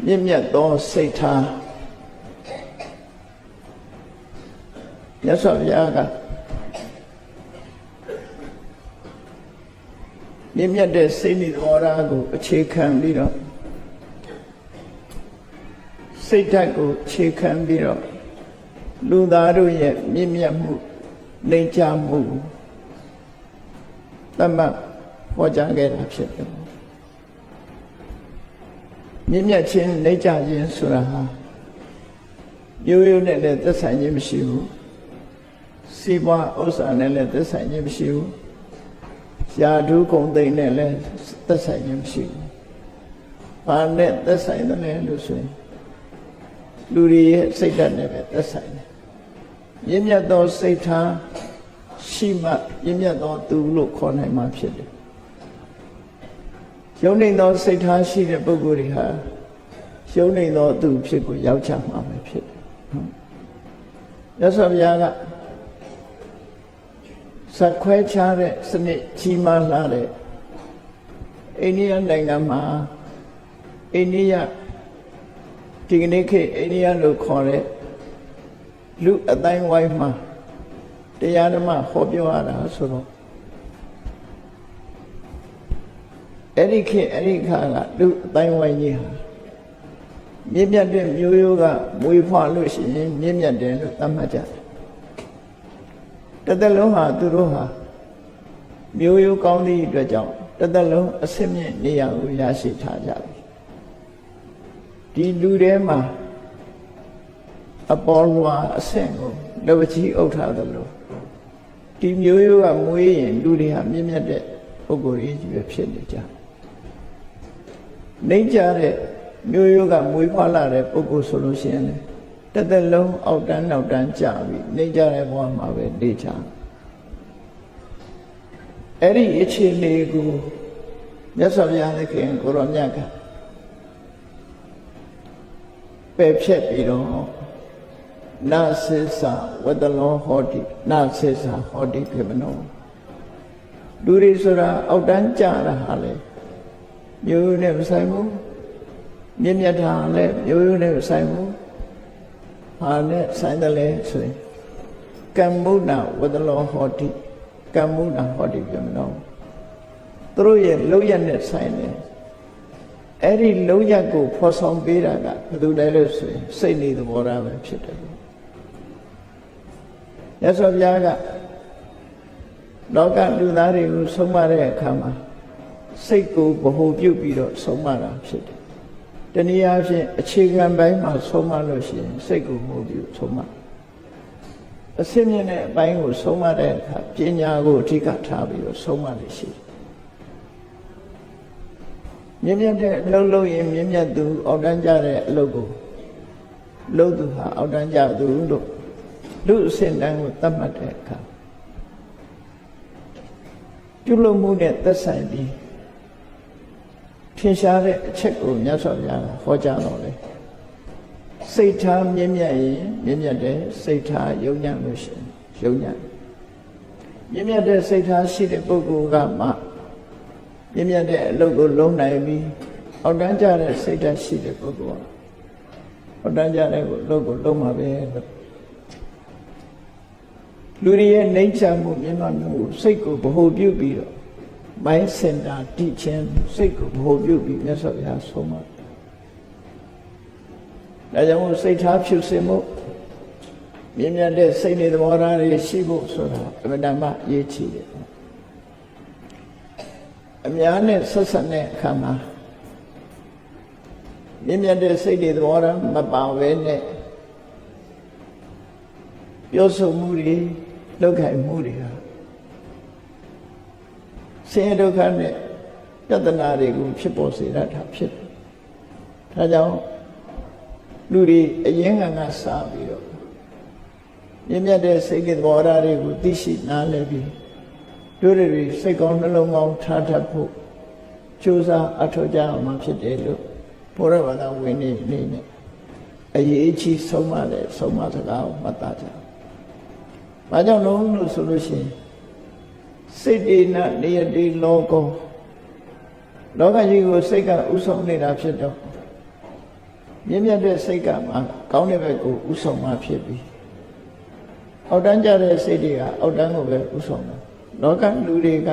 မြင့်မြတ်သောစိတ်ထားမြတ်စွာဘုရားကမြင့်မြတ်တဲ့စိတ်နိသဘောထားကိုအခြေခံပြီးတော့စိတ်ဓာတ်ကိုအခြေခံပြီးတော့လူသားတို့ရဲ့မြင့်မြတ်မှုနှိမ်ချမှုသတ်မှတ်ဟောကြားခဲ့တာဖြစ်တယ်မြင့်မြတ်ခြင်းနှိမ်ချခြင်းဆိုတာဟာရိုးရိုးနဲ့လည်းသက်ဆိုင်ခြင်းမရှိဘူးစီးပွားဥစ္စာနဲ့လည်းသက်ဆိုင်ခြင်းမရှိဘူးယာဓုဂုံသိမ့်နဲ့လည်းသက်ဆိုင်ခြင်းမရှိဘူးဘာနဲ့သက်ဆိုင်တယ်လဲလို့ဆိုရင်လူတွေရဲ့စိတ်ဓာတ်နဲ့ပဲသက်ဆိုင်တယ်မြင့်မြတ်သောစိတ်ထားရှိမှမြင့်မြတ်သောသူလို့ခေါ်နိုင်မှာဖြစ်တယ်ယုံနေသောစိတ်ထားရှိတဲ့ပုဂ္ဂိုလ်တွေဟာယုံနေသောသူဖြစ်ကိုရောက်ချမှာပဲဖြစ်တယ်မြတ်စွာဘုရားကစက်ခွဲခြားတဲ့စနစ်ကြီးမားလာတဲ့အိန္ဒိယနိုင်ငံမှာအိန္ဒိယဒီကနေ့ခေတ်အိန္ဒိယလို့ခေါ်တဲ့လူအတိုင်းဝိုင်းမှာတရားဓမ္မဟောပြောရတာဆိုတော့အဲ့ဒီခေတ်အဲ့ဒီခါကလူအတိုင်းဝိုင်းကြီးဟာမြင့်မြတ်တဲ့မျိုးရိုးကမွေးဖွားလို့ရှိရင်မြင့်မြတ်တယ်လို့သတ်မှတ်ကြတယ်တစ်သက်လုံးဟာသူတို့ဟာမျိုးရိုးကောင်းသည့်အတွက်ကြောင့်တစ်သက်လုံးအစစ်မြင့်နေရာကိုရရှိထားကြပြီဒီလူထဲမှာအပေါ်လွာအဆင့်ကိုလက်ဝကြီးအုပ်ထားသလိုဒီမျိုးရိုးကမွေးရင်လူတွေဟာမြင့်မြတ်တဲ့ပုဂ္ဂိုလ်ကြီးပဲဖြစ်နေကြနှိမ့်ကြတဲ့မျိုးရိုးကမွေးဖွားလာတဲ့ပုဂ္ဂိုလ်ဆိုလို့ရှိရင်လည်းတစ်သက်လုံးအောက်တန်းနောက်တန်းကြပြီနှိမ့်ကြတဲ့ဘဝမှာပဲနေကြအဲ့ဒီအခြေအနေကိုမြတ်စွာဘုရားသခင်ကိုရောမြတ်ကပယ်ဖြတ်ပြီးတော့နာစေစာဝတ္တလောဟောတိနာစေစာဟောတိခေမနောလူတွေဆိုတာအောက်တန်းကြတာဟာလေမျိုးရိုးနဲ့မဆိုင်ဘူးမြင့်မြတ်တာလည်းမျိုးရိုးနဲ့မဆိုင်ဘူးဟာနဲ့ဆိုင်တယ်လေဆိုရင်ကမ္မုဒ္ဒဝတ္တလောဟောတိကမ္မုဒ္ဒဟောတိခေမနောသူတို့ရဲ့လောက်ရနဲ့ဆိုင်တယ်အဲ့ဒီလုံးရက်ကိုဖော်ဆောင်ပေးတာကဘယ်သူလဲလို့ဆိုရင်စိတ်နေသဘောထားပဲဖြစ်တယ်ရသော်ဘုရားကလောကလူသားတွေကိုဆုံးမတဲ့အခါမှာစိတ်ကိုဗဟုပြုပြီးတော့ဆုံးမတာဖြစ်တယ်တနည်းအားဖြင့်အခြေခံပိုင်းမှာဆုံးမလို့ရှိရင်စိတ်ကိုဗဟုပြုဆုံးမအစစ်မြင့်တဲ့အပိုင်းကိုဆုံးမတဲ့အခါပညာကိုအဓိကထားပြီးတော့ဆုံးမလို့ရှိတယ်မြင့်မြတ်တဲ့အလုပ်လုပ်ရင်မြင့်မြတ်သူအောက်တန်းကြတဲ့အလုပ်ကိုလုပ်သူဟာအောက်တန်းကြသူလို့လူအစဉ်တိုင်းကိုသတ်မှတ်တဲ့အခါပြုလုပ်မှုနဲ့သက်ဆိုင်ပြီးထင်ရှားတဲ့အချက်ကိုမြတ်စွာဘုရားကဟောကြားတော်လေစိတ်ထားမြင့်မြတ်ရင်မြင့်မြတ်တဲ့စိတ်ထားယုံညံ့လို့ရှိရင်ယုံညံ့မြင့်မြတ်တဲ့စိတ်ထားရှိတဲ့ပုဂ္ဂိုလ်ကမှမြင့်မြတ်တဲ့အလုပ်ကိုလုံးနိုင်ပြီးအောက်တန်းကြတဲ့စိတ်ဓာတ်ရှိတဲ့ပုဂ္ဂိုလ်ကအောက်တန်းကြတဲ့အလုပ်ကိုလုံးမှာပဲလို့လူတွေရဲ့နှိမ့်ချမှုမြင်မှမှုစိတ်ကိုဗဟုပြုပြီးတော့မိုင်းစင်တာတိချင်းစိတ်ကိုဗဟုပြုပြီးမြတ်စွာဘုရားဆုံးမဒါကြောင့်စိတ်ထားဖြူစင်မှုမြင်မြတ်တဲ့စိတ်နေသဘောထားတွေရှိဖို့ဆိုတာအမှန်တမ်းအရေးကြီးတယ်အများနဲ့ဆက်ဆံတဲ့အခါမှာမြင့်မြတ်တဲ့စိတ်တွေသဘောထားမပါဘဲနဲ့ပြောဆိုမှုတွေလုပ်ခိုင်မှုတွေဟာဆင်းရဲဒုက္ခနဲ့ပြဿနာတွေကိုဖြစ်ပေါ်စေတတ်တာဖြစ်တယ်။ဒါကြောင့်လူတွေအရင်ကစားပြီးတော့မြင့်မြတ်တဲ့စိတ်တွေသဘောထားတွေကိုသိရှိနားလည်ပြီးတို့တွေစိတ်ကောင်းနှလုံးကောင်းထားတတ်ဖို့ကြိုးစားအထောက်ကြအောင်မှဖြစ်တယ်လို့ဘုရားဘာသာဝင်နေနဲ့အရေးကြီးဆုံးမတဲ့ဆုံးမစကားကိုမှတ်သားကြ။ဘာကြောင့်လို့ဆိုလို့ရှိရင်စိတ်တေနနေယတိလောကကြီးကိုစိတ်ကဥဆောင်နေတာဖြစ်တော့ မြင့်မြတ်တဲ့စိတ်ကမှကောင်းတဲ့ဘက်ကိုဥဆောင်မှဖြစ်ပြီးအောက်တန်းကြတဲ့စိတ်တွေကအောက်တန်းကိုပဲဥဆောင်တယ်လောကလူတွေက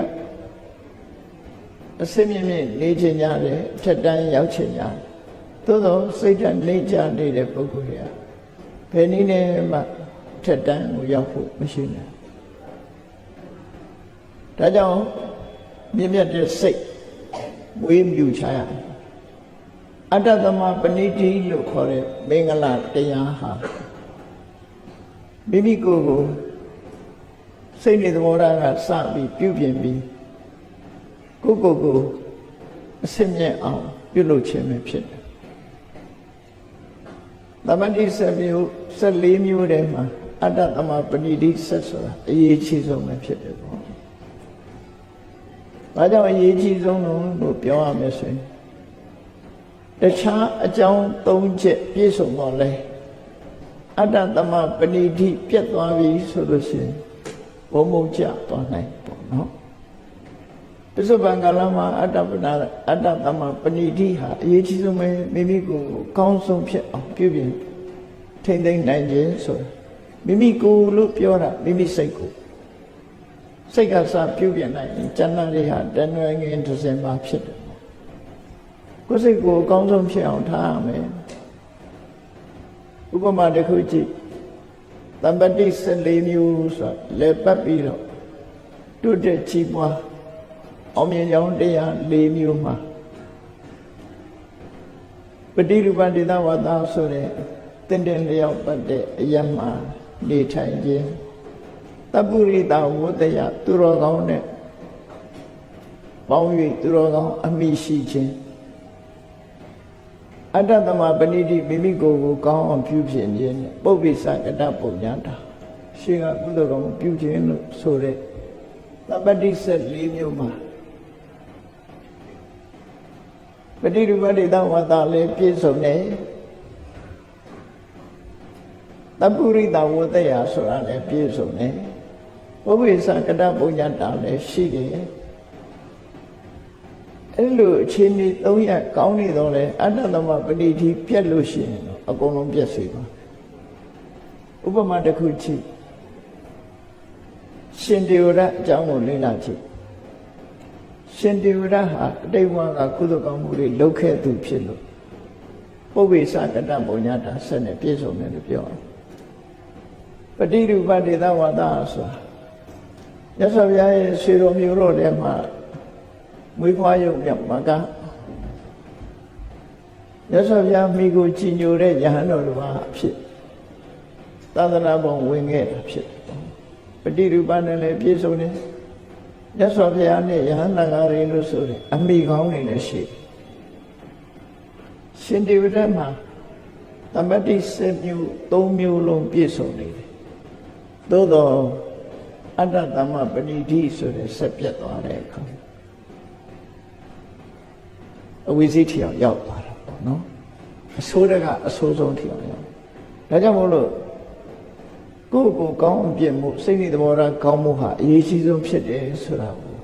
အစစ်မြင့်မြင့်နေချင်ကြတယ်ထက်တန်းရောက်ချင်ကြတယ်သို့သောစိတ်ဓာတ်နေကြနေတဲ့ပုဂ္ဂိုလ်တွေကဘယ်နည်းနဲ့မှထက်တန်းကိုရောက်ဖို့မရှိနိုင်ဒါကြောင့်မြင့်မြတ်တဲ့စိတ်ဝေးမြူချရတယ်အတ္တသမပဏိတိလို့ခေါ်တဲ့မင်္ဂလာတရားဟာမိမိကိုယ်ကိုစိတ်နဲ့သဘောထားကစပြီးပြုပြင်ပြီးကိုယ့်ကိုယ်ကိုအစစ်မြဲအောင်ပြုလုပ်ခြင်းပဲဖြစ်တယ်။သမတိ14မျိုးထဲမှာအတ္တသမပဏိတိဆက်ဆိုတာအရေးကြီးဆုံးပဲဖြစ်တယ်ပေါ့။ဘာကြောင့်အရေးကြီးဆုံးလို့ပြောရမလဲဆိုရင်တခြားအကြောင်း၃ချက်ပြည့်စုံတော့လဲအတ္တသမပဏိတိပြတ်သွားပြီဆိုလို့ရှိရင်ဘုံဘုံကျသွားနိုင်ပေါ့နော်ပစ္စုပန်ကာလမှာအတ္တသမပဏိတိဟာအရေးကြီးဆုံးပဲမိမိကိုယ်ကောင်းဆုံးဖြစ်အောင်ပြုပြင်ထိမ့်သိမ့်နိုင်ခြင်းဆိုတာမိမိကိုယ်လို့ပြောတာမိမိစိတ်ကိုစိတ်ကစပြုပြင်နိုင်ရင်ကျန်တဲ့တွေဟာတဏှာငင်တစ်စင်ပါဖြစ်တယ်ကိုယ်စိတ်ကိုအကောင်းဆုံးဖြစ်အောင်ထားရမယ်ဥပမာတစ်ခုကြည့်တမ္ပတိ14မျိုးဆိုလက်ပတ်ပြီးတော့တုတ်တဲ့ချီးပွားအောင်မြင်ကြောင်းတရား4မျိုးမှာပฏิရူပဒေသဝတ္တဆိုတဲ့တင်တင်လျောက်ပတ်တဲ့အယမှာနေထိုင်ခြင်းတပ္ပုရိတဝတ္တယသူတော်ကောင်းနဲ့ပေါင်း၍သူတော်ကောင်းအမိရှိခြင်းအတ္တသမပဏိတိမိမိကိုယ်ကိုကောင်းအောင်ပြုပြင်ခြင်းနဲ့ပုပ္ပိသကတပုံညာတာရှေးကကုသိုလ်ကောင်းပြုခြင်းလို့ဆိုတဲ့သပ္ပတိ14မျိုးမှာပฏิရူပဒေသဝတ္တလည်းပြည့်စုံတယ်တပ္ပုရိတဝတ္တယဆိုတာလည်းပြည့်စုံတယ်ပုပ္ပိသကတပုံညာတာလည်းရှိတယ်အဲ့လိုအခြေအနေ၃ရပ်ကောင်းနေတော့လေအတ္တသမပဏိတိပြတ်လို့ရှိရင်တော့အကုန်လုံးပြတ်စေပါဥပမာတစ်ခုကြည့်ရှင်တေဝရအကြောင်းကိုလေ့လာကြည့်ရှင်တေဝရဟာအတိတ်ဘဝကကုသိုလ်ကောင်းမှုတွေလုပ်ခဲ့သူဖြစ်လို့ပုပ္ပိသကတပုံညာတာဆက်နဲ့ပြည့်စုံတယ်လို့ပြောတယ်ပฏิရူပဒေသဝတ္တဆိုတာမြတ်စွာဘုရားရဲ့ဆွေတော်မျိုးတော်ထဲမှာမွေးဖွားရုံမြောက်မှာကမြတ်စွာဘုရားမိကိုကြည်ညိုတဲ့ယဟန်တော်တစ်ပါးဖြစ်သာသနာ့ဘုံဝင်ခဲ့တာဖြစ်ပฏิရူပနဲ့လည်းပြည့်စုံတယ်မြတ်စွာဘုရားနဲ့ယဟန်တန်ဃာတွေလို့ဆိုတယ်အမိကောင်းတွေလည်းရှိရှင်တေဝရမှာသမတိ7မျိုး3မျိုးလုံးပြည့်စုံနေတယ်သို့တော့အတ္တသမပဏိတိဆိုတဲ့ဆက်ပြတ်သွားတဲ့အခါအဝိဇ္ဇိထီအောင်ရောက်သွားတာပေါ့နော်အဆိုးတကအဆိုးဆုံးထီအောင်ရောက်ဒါကြောင့်မို့လို့ကိုယ့်ကိုကောင်းအောင်ပြင်မှုစိတ်နဲ့သဘောထားကောင်းမှုဟာအရေးကြီးဆုံးဖြစ်တယ်ဆိုတာကို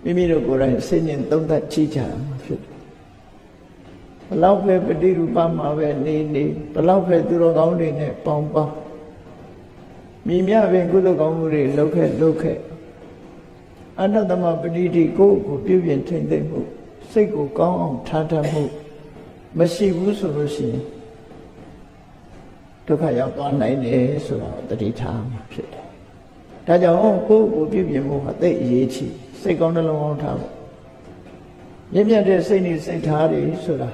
မိမိတို့ကိုယ်တိုင်စိတ်နဲ့သုံးသပ်ကြည့်ကြရမှာဖြစ်တယ်ဘလောက်ပဲပฏิရူပမှာပဲနေဘလောက်ပဲသူတော်ကောင်းတွေနဲ့ပေါင်းမြင်မြပင်ကုသိုလ်ကောင်းမှုတွေလုပ်ခဲ့အတ္တသမပဏိတိကိုယ့်ကိုပြုပြင်ထိမ့်သိမ့်မှုစိတ်ကိုကောင်းအောင်ထားတတ်မှုမရှိဘူးဆိုလို့ရှိရင်ဒုက္ခရောက်သွားနိုင်တယ်ဆိုတော့တတိထားမှာဖြစ်တယ်။ဒါကြောင့်ကိုယ့်ကိုပြုပြင်မှုဟာသိအရေးကြီးစိတ်ကောင်းနှလုံးကောင်းထားဖို့မြင့်မြတ်တဲ့စိတ်နဲ့စိတ်ထားတွေဆိုတာ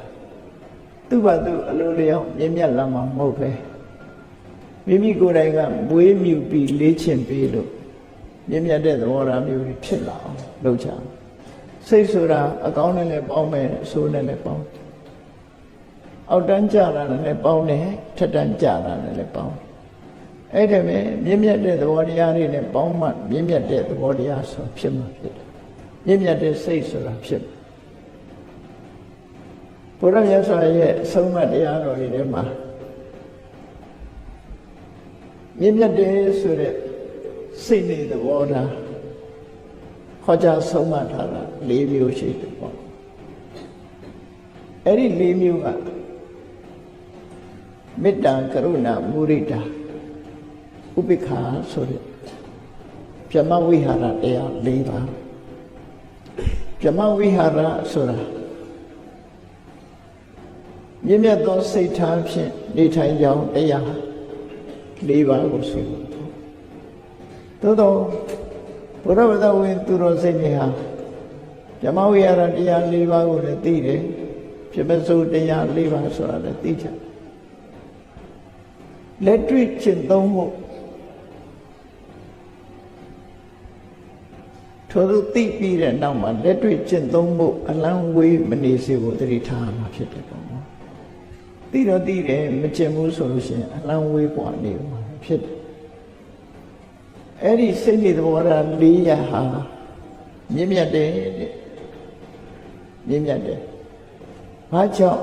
သူ့ဘာသူအလိုလျောက်မြင့်မြတ်လာမှာမဟုတ်ပဲမိမိကိုယ်တိုင်ကမွေးမြူပြီးလေ့ကျင့်ပေးလို့မြင့်မြတ်တဲ့သဘောထားမျိုးတွေဖြစ်လာအောင်လုပ်ကြအောင်စိတ်ဆိုတာအကောင်းနဲ့လည်းပေါင်းမယ်အဆိုးနဲ့လည်းပေါင်းအောက်တန်းကြတာနဲ့လည်းပေါင်းတယ်ထက်တန်းကြတာနဲ့လည်းပေါင်းအဲ့ဒါပဲမြင့်မြတ်တဲ့သဘောတရားတွေနဲ့ပေါင်းမှမြင့်မြတ်တဲ့သဘောတရားဆိုဖြစ်မှာဖြစ်တယ်မြင့်မြတ်တဲ့စိတ်ဆိုတာဖြစ်ဘုရားမြတ်စွာရဲ့အဆုံးအမတရားတော်တွေထဲမှာမြင့်မြတ်တယ်ဆိုတဲ့စိတ်နဲ့သဘောထားဟောကြားဆုံးမထားတာ၄မျိုးရှိတယ်ပေါ့အဲ့ဒီ၄မျိုးက မေတ္တာကရုဏာမုရိဒာဥပိ္ပခာဆိုတဲ့ဗြဟ္မဝိဟာရတရား၄ပါးဗြဟ္မဝိဟာရဆိုတာမြင့်မြတ်သောစိတ်ထားဖြင့်နေထိုင်ကြောင်းတရား၄ပါးကိုဆိုသို့သောဘုရားဝတ္တဝိသူတော်စိတ်တွေဟာဗြဟ္မဝိဟာရတရား၄ပါးကိုလည်းသိတယ်ပြမစိုးတရား၄ပါးဆိုတာလည်းသိကြလက်တွေ့ကျင့်သုံးဖို့ထို့သူသိပြီးတဲ့နောက်မှာလက်တွေ့ကျင့်သုံးဖို့အလံဝေးမနေစေဖို့တတိထားမှာဖြစ်တယ်ပေါ့နော်သိတော့သိတယ်မကျင့်ဘူးဆိုလို့ရှိရင်အလံဝေးกว่าနေမှာဖြစ်တယ်အဲ့ဒီစိတ်နေသဘောထား၄ရဟာမြင့်မြတ်တယ်မြင့်မြတ်တယ်ဘာကြောင့်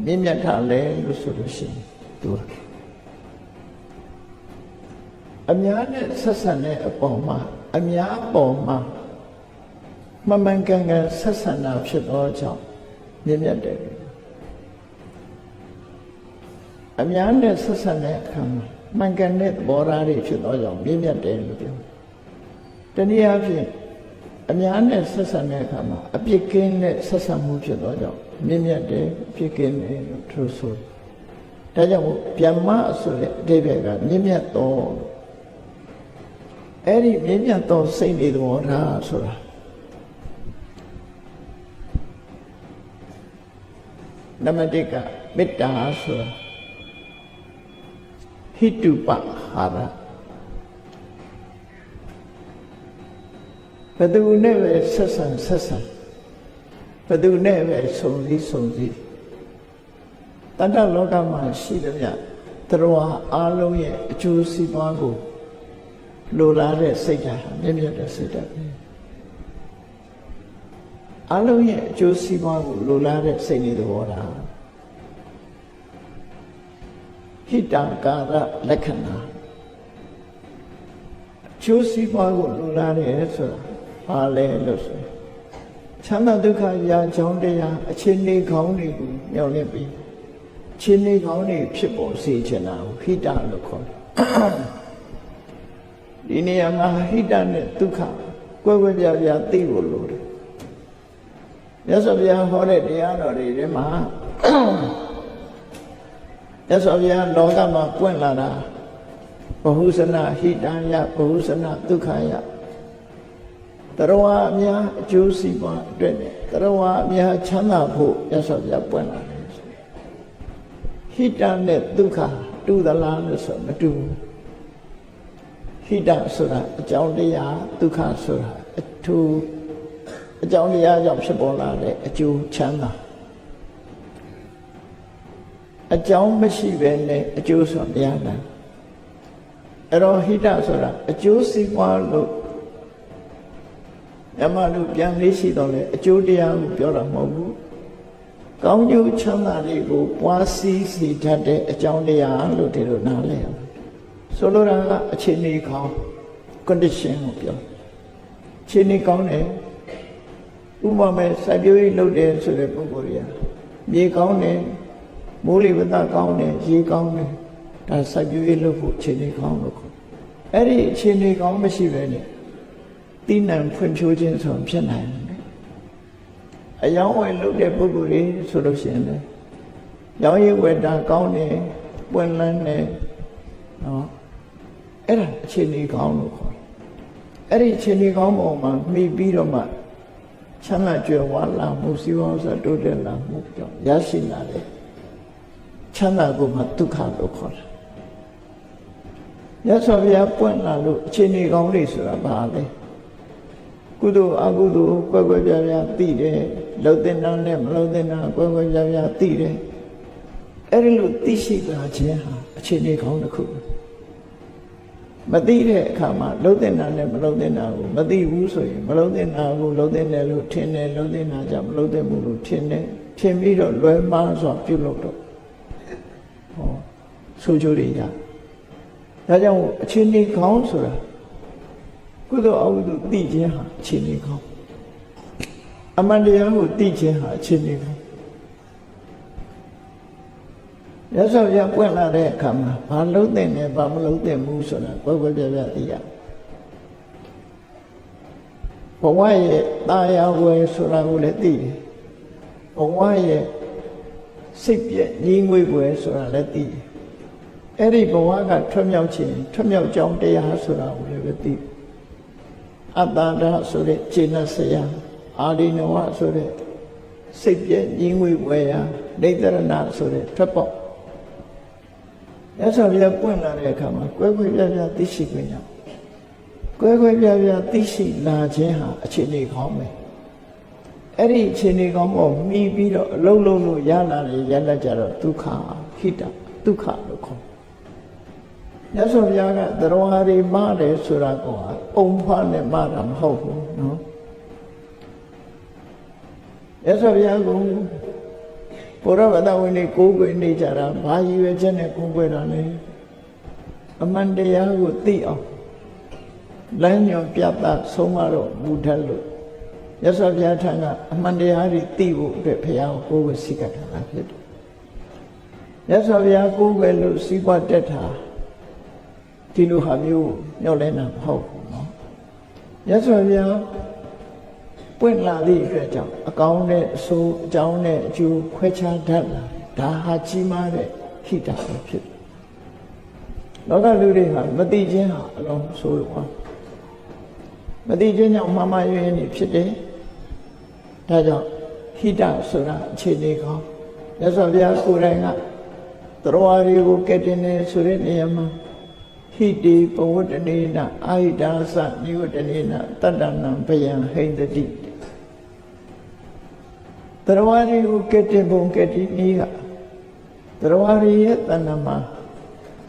မြင့်မြတ်တာလဲလို့ဆိုလို့ရှိရင်သူအများနဲ့ဆက်ဆံတဲ့အပေါ်မှာအများအပေါ်မှာမမှန်ကန်ကန်ဆက်ဆံတာဖြစ်သောကြောင့်မြင့်မြတ်တယ်အများနဲ့ဆက်ဆံတဲ့အခါမှာမှန်ကန်တဲ့ဘောဓာတွေဖြစ်သောကြောင့်မြင့်မြတ်တယ်လို့ပြောတနည်းအားဖြင့်အများနဲ့ဆက်ဆံတဲ့အခါမှာအပြစ်ကင်းတဲ့ဆက်ဆံမှုဖြစ်သောကြောင့်မြင့်မြတ်တယ်အပြစ်ကင်းတယ်လို့သူဆိုဒါကြောင့်ဗျမ္မဆိုတဲ့အဓိပ္ပာယ်ကမြင့်မြတ်သောအဲ့ဒီမြင့်မြတ်သောစိတ်နေသဘောထားဆိုတာနမတိကမေတ္တာဆိုတာဟိတုပဟာရဘယ်သူနဲ့ပဲဆက်ဆံဘယ်သူနဲ့ပဲဆုံစည်းတတ္တလောကမှာရှိတဲ့မြတ်တရားအားလုံးရဲ့အကျိုးစီးပွားကိုလိုလားတဲ့စိတ်ဓာတ်မြင့်မြတ်တဲ့စိတ်ဓာတ်ပဲအားလုံးရဲ့အကျိုးစီးပွားကိုလိုလားတဲ့စိတ်နေသဘောထားဟိတကာရလက္ခဏာအကျိုးစီးပွားကိုလိုလားတယ်ဆိုတာဘာလဲလို့ဆိုချမ်းသာဒုက္ခရာကြောင်းတရားအခြေအနေကောင်းတွေကိုမျှော်လင့်ပြီးအခြေအနေကောင်းတွေဖြစ်ပေါ်စေချင်တာကိုဟိတလို့ခေါ်တယ်ဒီနေရာမှာဟိတနဲ့ဒုက္ခကွဲကွဲပြားပြားသိဖို့လိုတယ်မြတ်စွာဘုရားဟောတဲ့တရားတော်တွေထဲမှာမြတ်စွာဘုရားလောကမှာပွင့်လာတာဘဟုစနဟိတံယဘဟုစနဒုက္ခယတရားအများအကျိုးစီးပွားအတွက်နဲ့တရားအများချမ်းသာဖို့မြတ်စွာဘုရားပွင့်လာတယ်ဟိတနဲ့ဒုက္ခတူသလားလို့ဆိုမတူဘူးဟိတဆိုတာအကြောင်းတရားဒုက္ခဆိုတာအထူးအကြောင်းတရားကြောင့်ဖြစ်ပေါ်လာတဲ့အကျိုးချမ်းသာအကြောင်းမရှိဘဲနဲ့အကျိုးဆိုမရနိုင်အဲ့တော့ဟိတဆိုတာအကျိုးစီးပွားလို့ယမလူပြန်လေးရှိတော့လေအကျိုးတရားကိုပြောတာမဟုတ်ဘူးကောင်းကျိုးချမ်းသာတွေကိုပွားစည်းစေတတ်တဲ့အကြောင်းတရားလို့ဒီလိုနားလည်ရမယ်ဆိုလိုတာကအခြေအနေကောင်း condition ကိုပြောအခြေအနေကောင်းတယ်ဥပမာစိုက်ပျိုးရေးလုပ်တယ်ဆိုတဲ့ပုဂ္ဂိုလ်တွေကမြေကောင်းတယ်မိုးလေဝသကောင်းတယ်ရေကောင်းတယ်ဒါစိုက်ပျိုးရေးလုပ်ဖို့အခြေအနေကောင်းလို့ခေါ်အဲ့ဒီအခြေအနေကောင်းမရှိပဲနဲ့တိနံဖွံ့ဖြိုးခြင်းဆိုဖြစ်နိုင်တယ်အယောင်းဝယ်လုပ်တဲ့ပုဂ္ဂိုလ်တွေဆိုလို့ရှိရင်လည်းရောင်းရည်ဝယ်တာကောင်းတယ်ပွင့်လန်းတယ်နော်အဲ့ဒါအခြေအနေကောင်းလို့ခေါ်တယ်အဲ့ဒီအခြေအနေကောင်းပေါ်မှာမိပြီးတော့မှချမ်းသာကြွယ်ဝလာမှုစီဝါဆိုတိုးတက်လာမှုကြောင့်ရရှိလာတယ်ချမ်းသာကိုမှဒုက္ခလို့ခေါ်တယ်မြတ်စွာဘုရားပွင့်လာလို့အခြေအနေကောင်းတွေဆိုတာဘာလဲကုသိုလ်အကုသိုလ်ကွယ်ကွယ်ပြားပြားသိတယ်လှုပ်တဲ့နာနဲ့မလှုပ်တဲ့နာကွယ်ကွယ်ပြားပြားသိတယ်အဲ့ဒီလိုသိရှိလာခြင်းဟာအခြေအနေကောင်းတစ်ခုမသိတဲ့အခါမှာလှုပ်တဲ့နာနဲ့မလှုပ်တဲ့နာကိုမသိဘူးဆိုရင်မလှုပ်တဲ့နာကိုလှုပ်တဲ့နယ်လို့ထင်တယ်လှုပ်တဲ့နာကြောင့်မလှုပ်တဲ့မှုလို့ထင်တယ်ထင်ပြီးတော့လွဲမှားစွာပြုလုပ်တော့ဟောဆိုကြရဒါကြောင့်အခြေအနေကောင်းဆိုတာကုသိုလ်အကုသိုလ်သိခြင်းဟာအခြေအနေကောင်းအမှန်တရားကိုသိခြင်းဟာအခြေအနေကောင်း မြတ်စွာဘုရားပွင့်လာတဲ့အခါမှာဘာလုံးတဲ့နဲ့ဘာမလုံးတဲ့ဘူးဆိုတာကွဲကွဲပြားပြားသိရဘဝရဲ့တာယာဝယ်ဆိုတာကိုလည်းသိတယ်ဘဝရဲ့စိတ်ပြည့်ညီငွေွယ်ဆိုတာလည်းသိတယ်အဲ့ဒီဘဝကထွတ်မြောက်ခြင်းထွတ်မြောက်ကြောင်းတရားဆိုတာကိုလည်းပဲသိတယ်အတ္တဒါဆိုတဲ့ခြေနဲ့ဆရာအာရိနဝဆိုတဲ့စိတ်ပြည့်ညီငွေွယ်ရာဒိဋ္ဌရဏဆိုတဲ့ထွက်ပေါက်ရသော်ပြပွင့်လာတဲ့အခါမှာကွဲကွဲပြားပြားသိရှိခွင့်ရကွဲကွဲပြားပြားသိရှိလာခြင်းဟာအခြေအနေကောင်းပဲအဲ့ဒီအခြေအနေကောင်းပေါ်မှီပြီးတော့အလုံးလုံးလို့ရလာတယ်ရလက်ကြတော့ဒုက္ခဟိတဒုက္ခလို့ခေါ်ရသော်ဘုရားကသရဝါရီမတယ်ဆိုတာကပုံဖွားနဲ့မတာမဟုတ်ဘူးနော်ရသော်ဘုရားကဘုရားဗဒဝင်ကိုကိုယ်နေကြတာဘာရည်ရွယ်ချက်နဲ့ကိုယ်ွယ်တာလဲအမှန်တရားကိုသိအောင်လမ်းညွှန်ပြသဆုံးမတော့မူထက်လို့ရသော်ဘုရားထံကအမှန်တရားတွေသိဖို့အတွက်ဘုရားကိုကိုယ်စိတ်ကပ်တာဖြစ်တယ်ရသော်ဘုရားကိုယ်ပဲလို့စီးပွားတက်တာဒီလိုဟာမျိုးညှော့လဲတာမဟုတ်ဘူးနော်ရသော်ဘုရားပွင့်လာသည့်အတွက်ကြောင့်အကောင်းနဲ့အဆိုးအကြောင်းနဲ့အကျိုးခွဲခြားတတ်လာဒါဟာကြီးမားတဲ့ခိတပဲဖြစ်တယ်လောကလူတွေဟာမသိခြင်းဟာအလုံးဆိုးလို့မသိခြင်းကြောင့်မှားမှားယွင်းယွင်းနေဖြစ်တယ်ဒါကြောင့်ဟိတဆိုတာအခြေအနေကောင်းမြတ်စွာဘုရားကိုယ်တိုင်ကသရဝါတွေကိုကဲတင်နေဆိုတဲ့နေရာမှာဟိတိပဝတ္တနေနအာဟိတာသနိဝတ္တနေနတတ္တနံဘယံဟိန္ဒတိသရဝါတွေကိုကဲတင်ပုံကဲတင်နည်းကသရဝါတွေရဲ့တဏ္ဍမှာ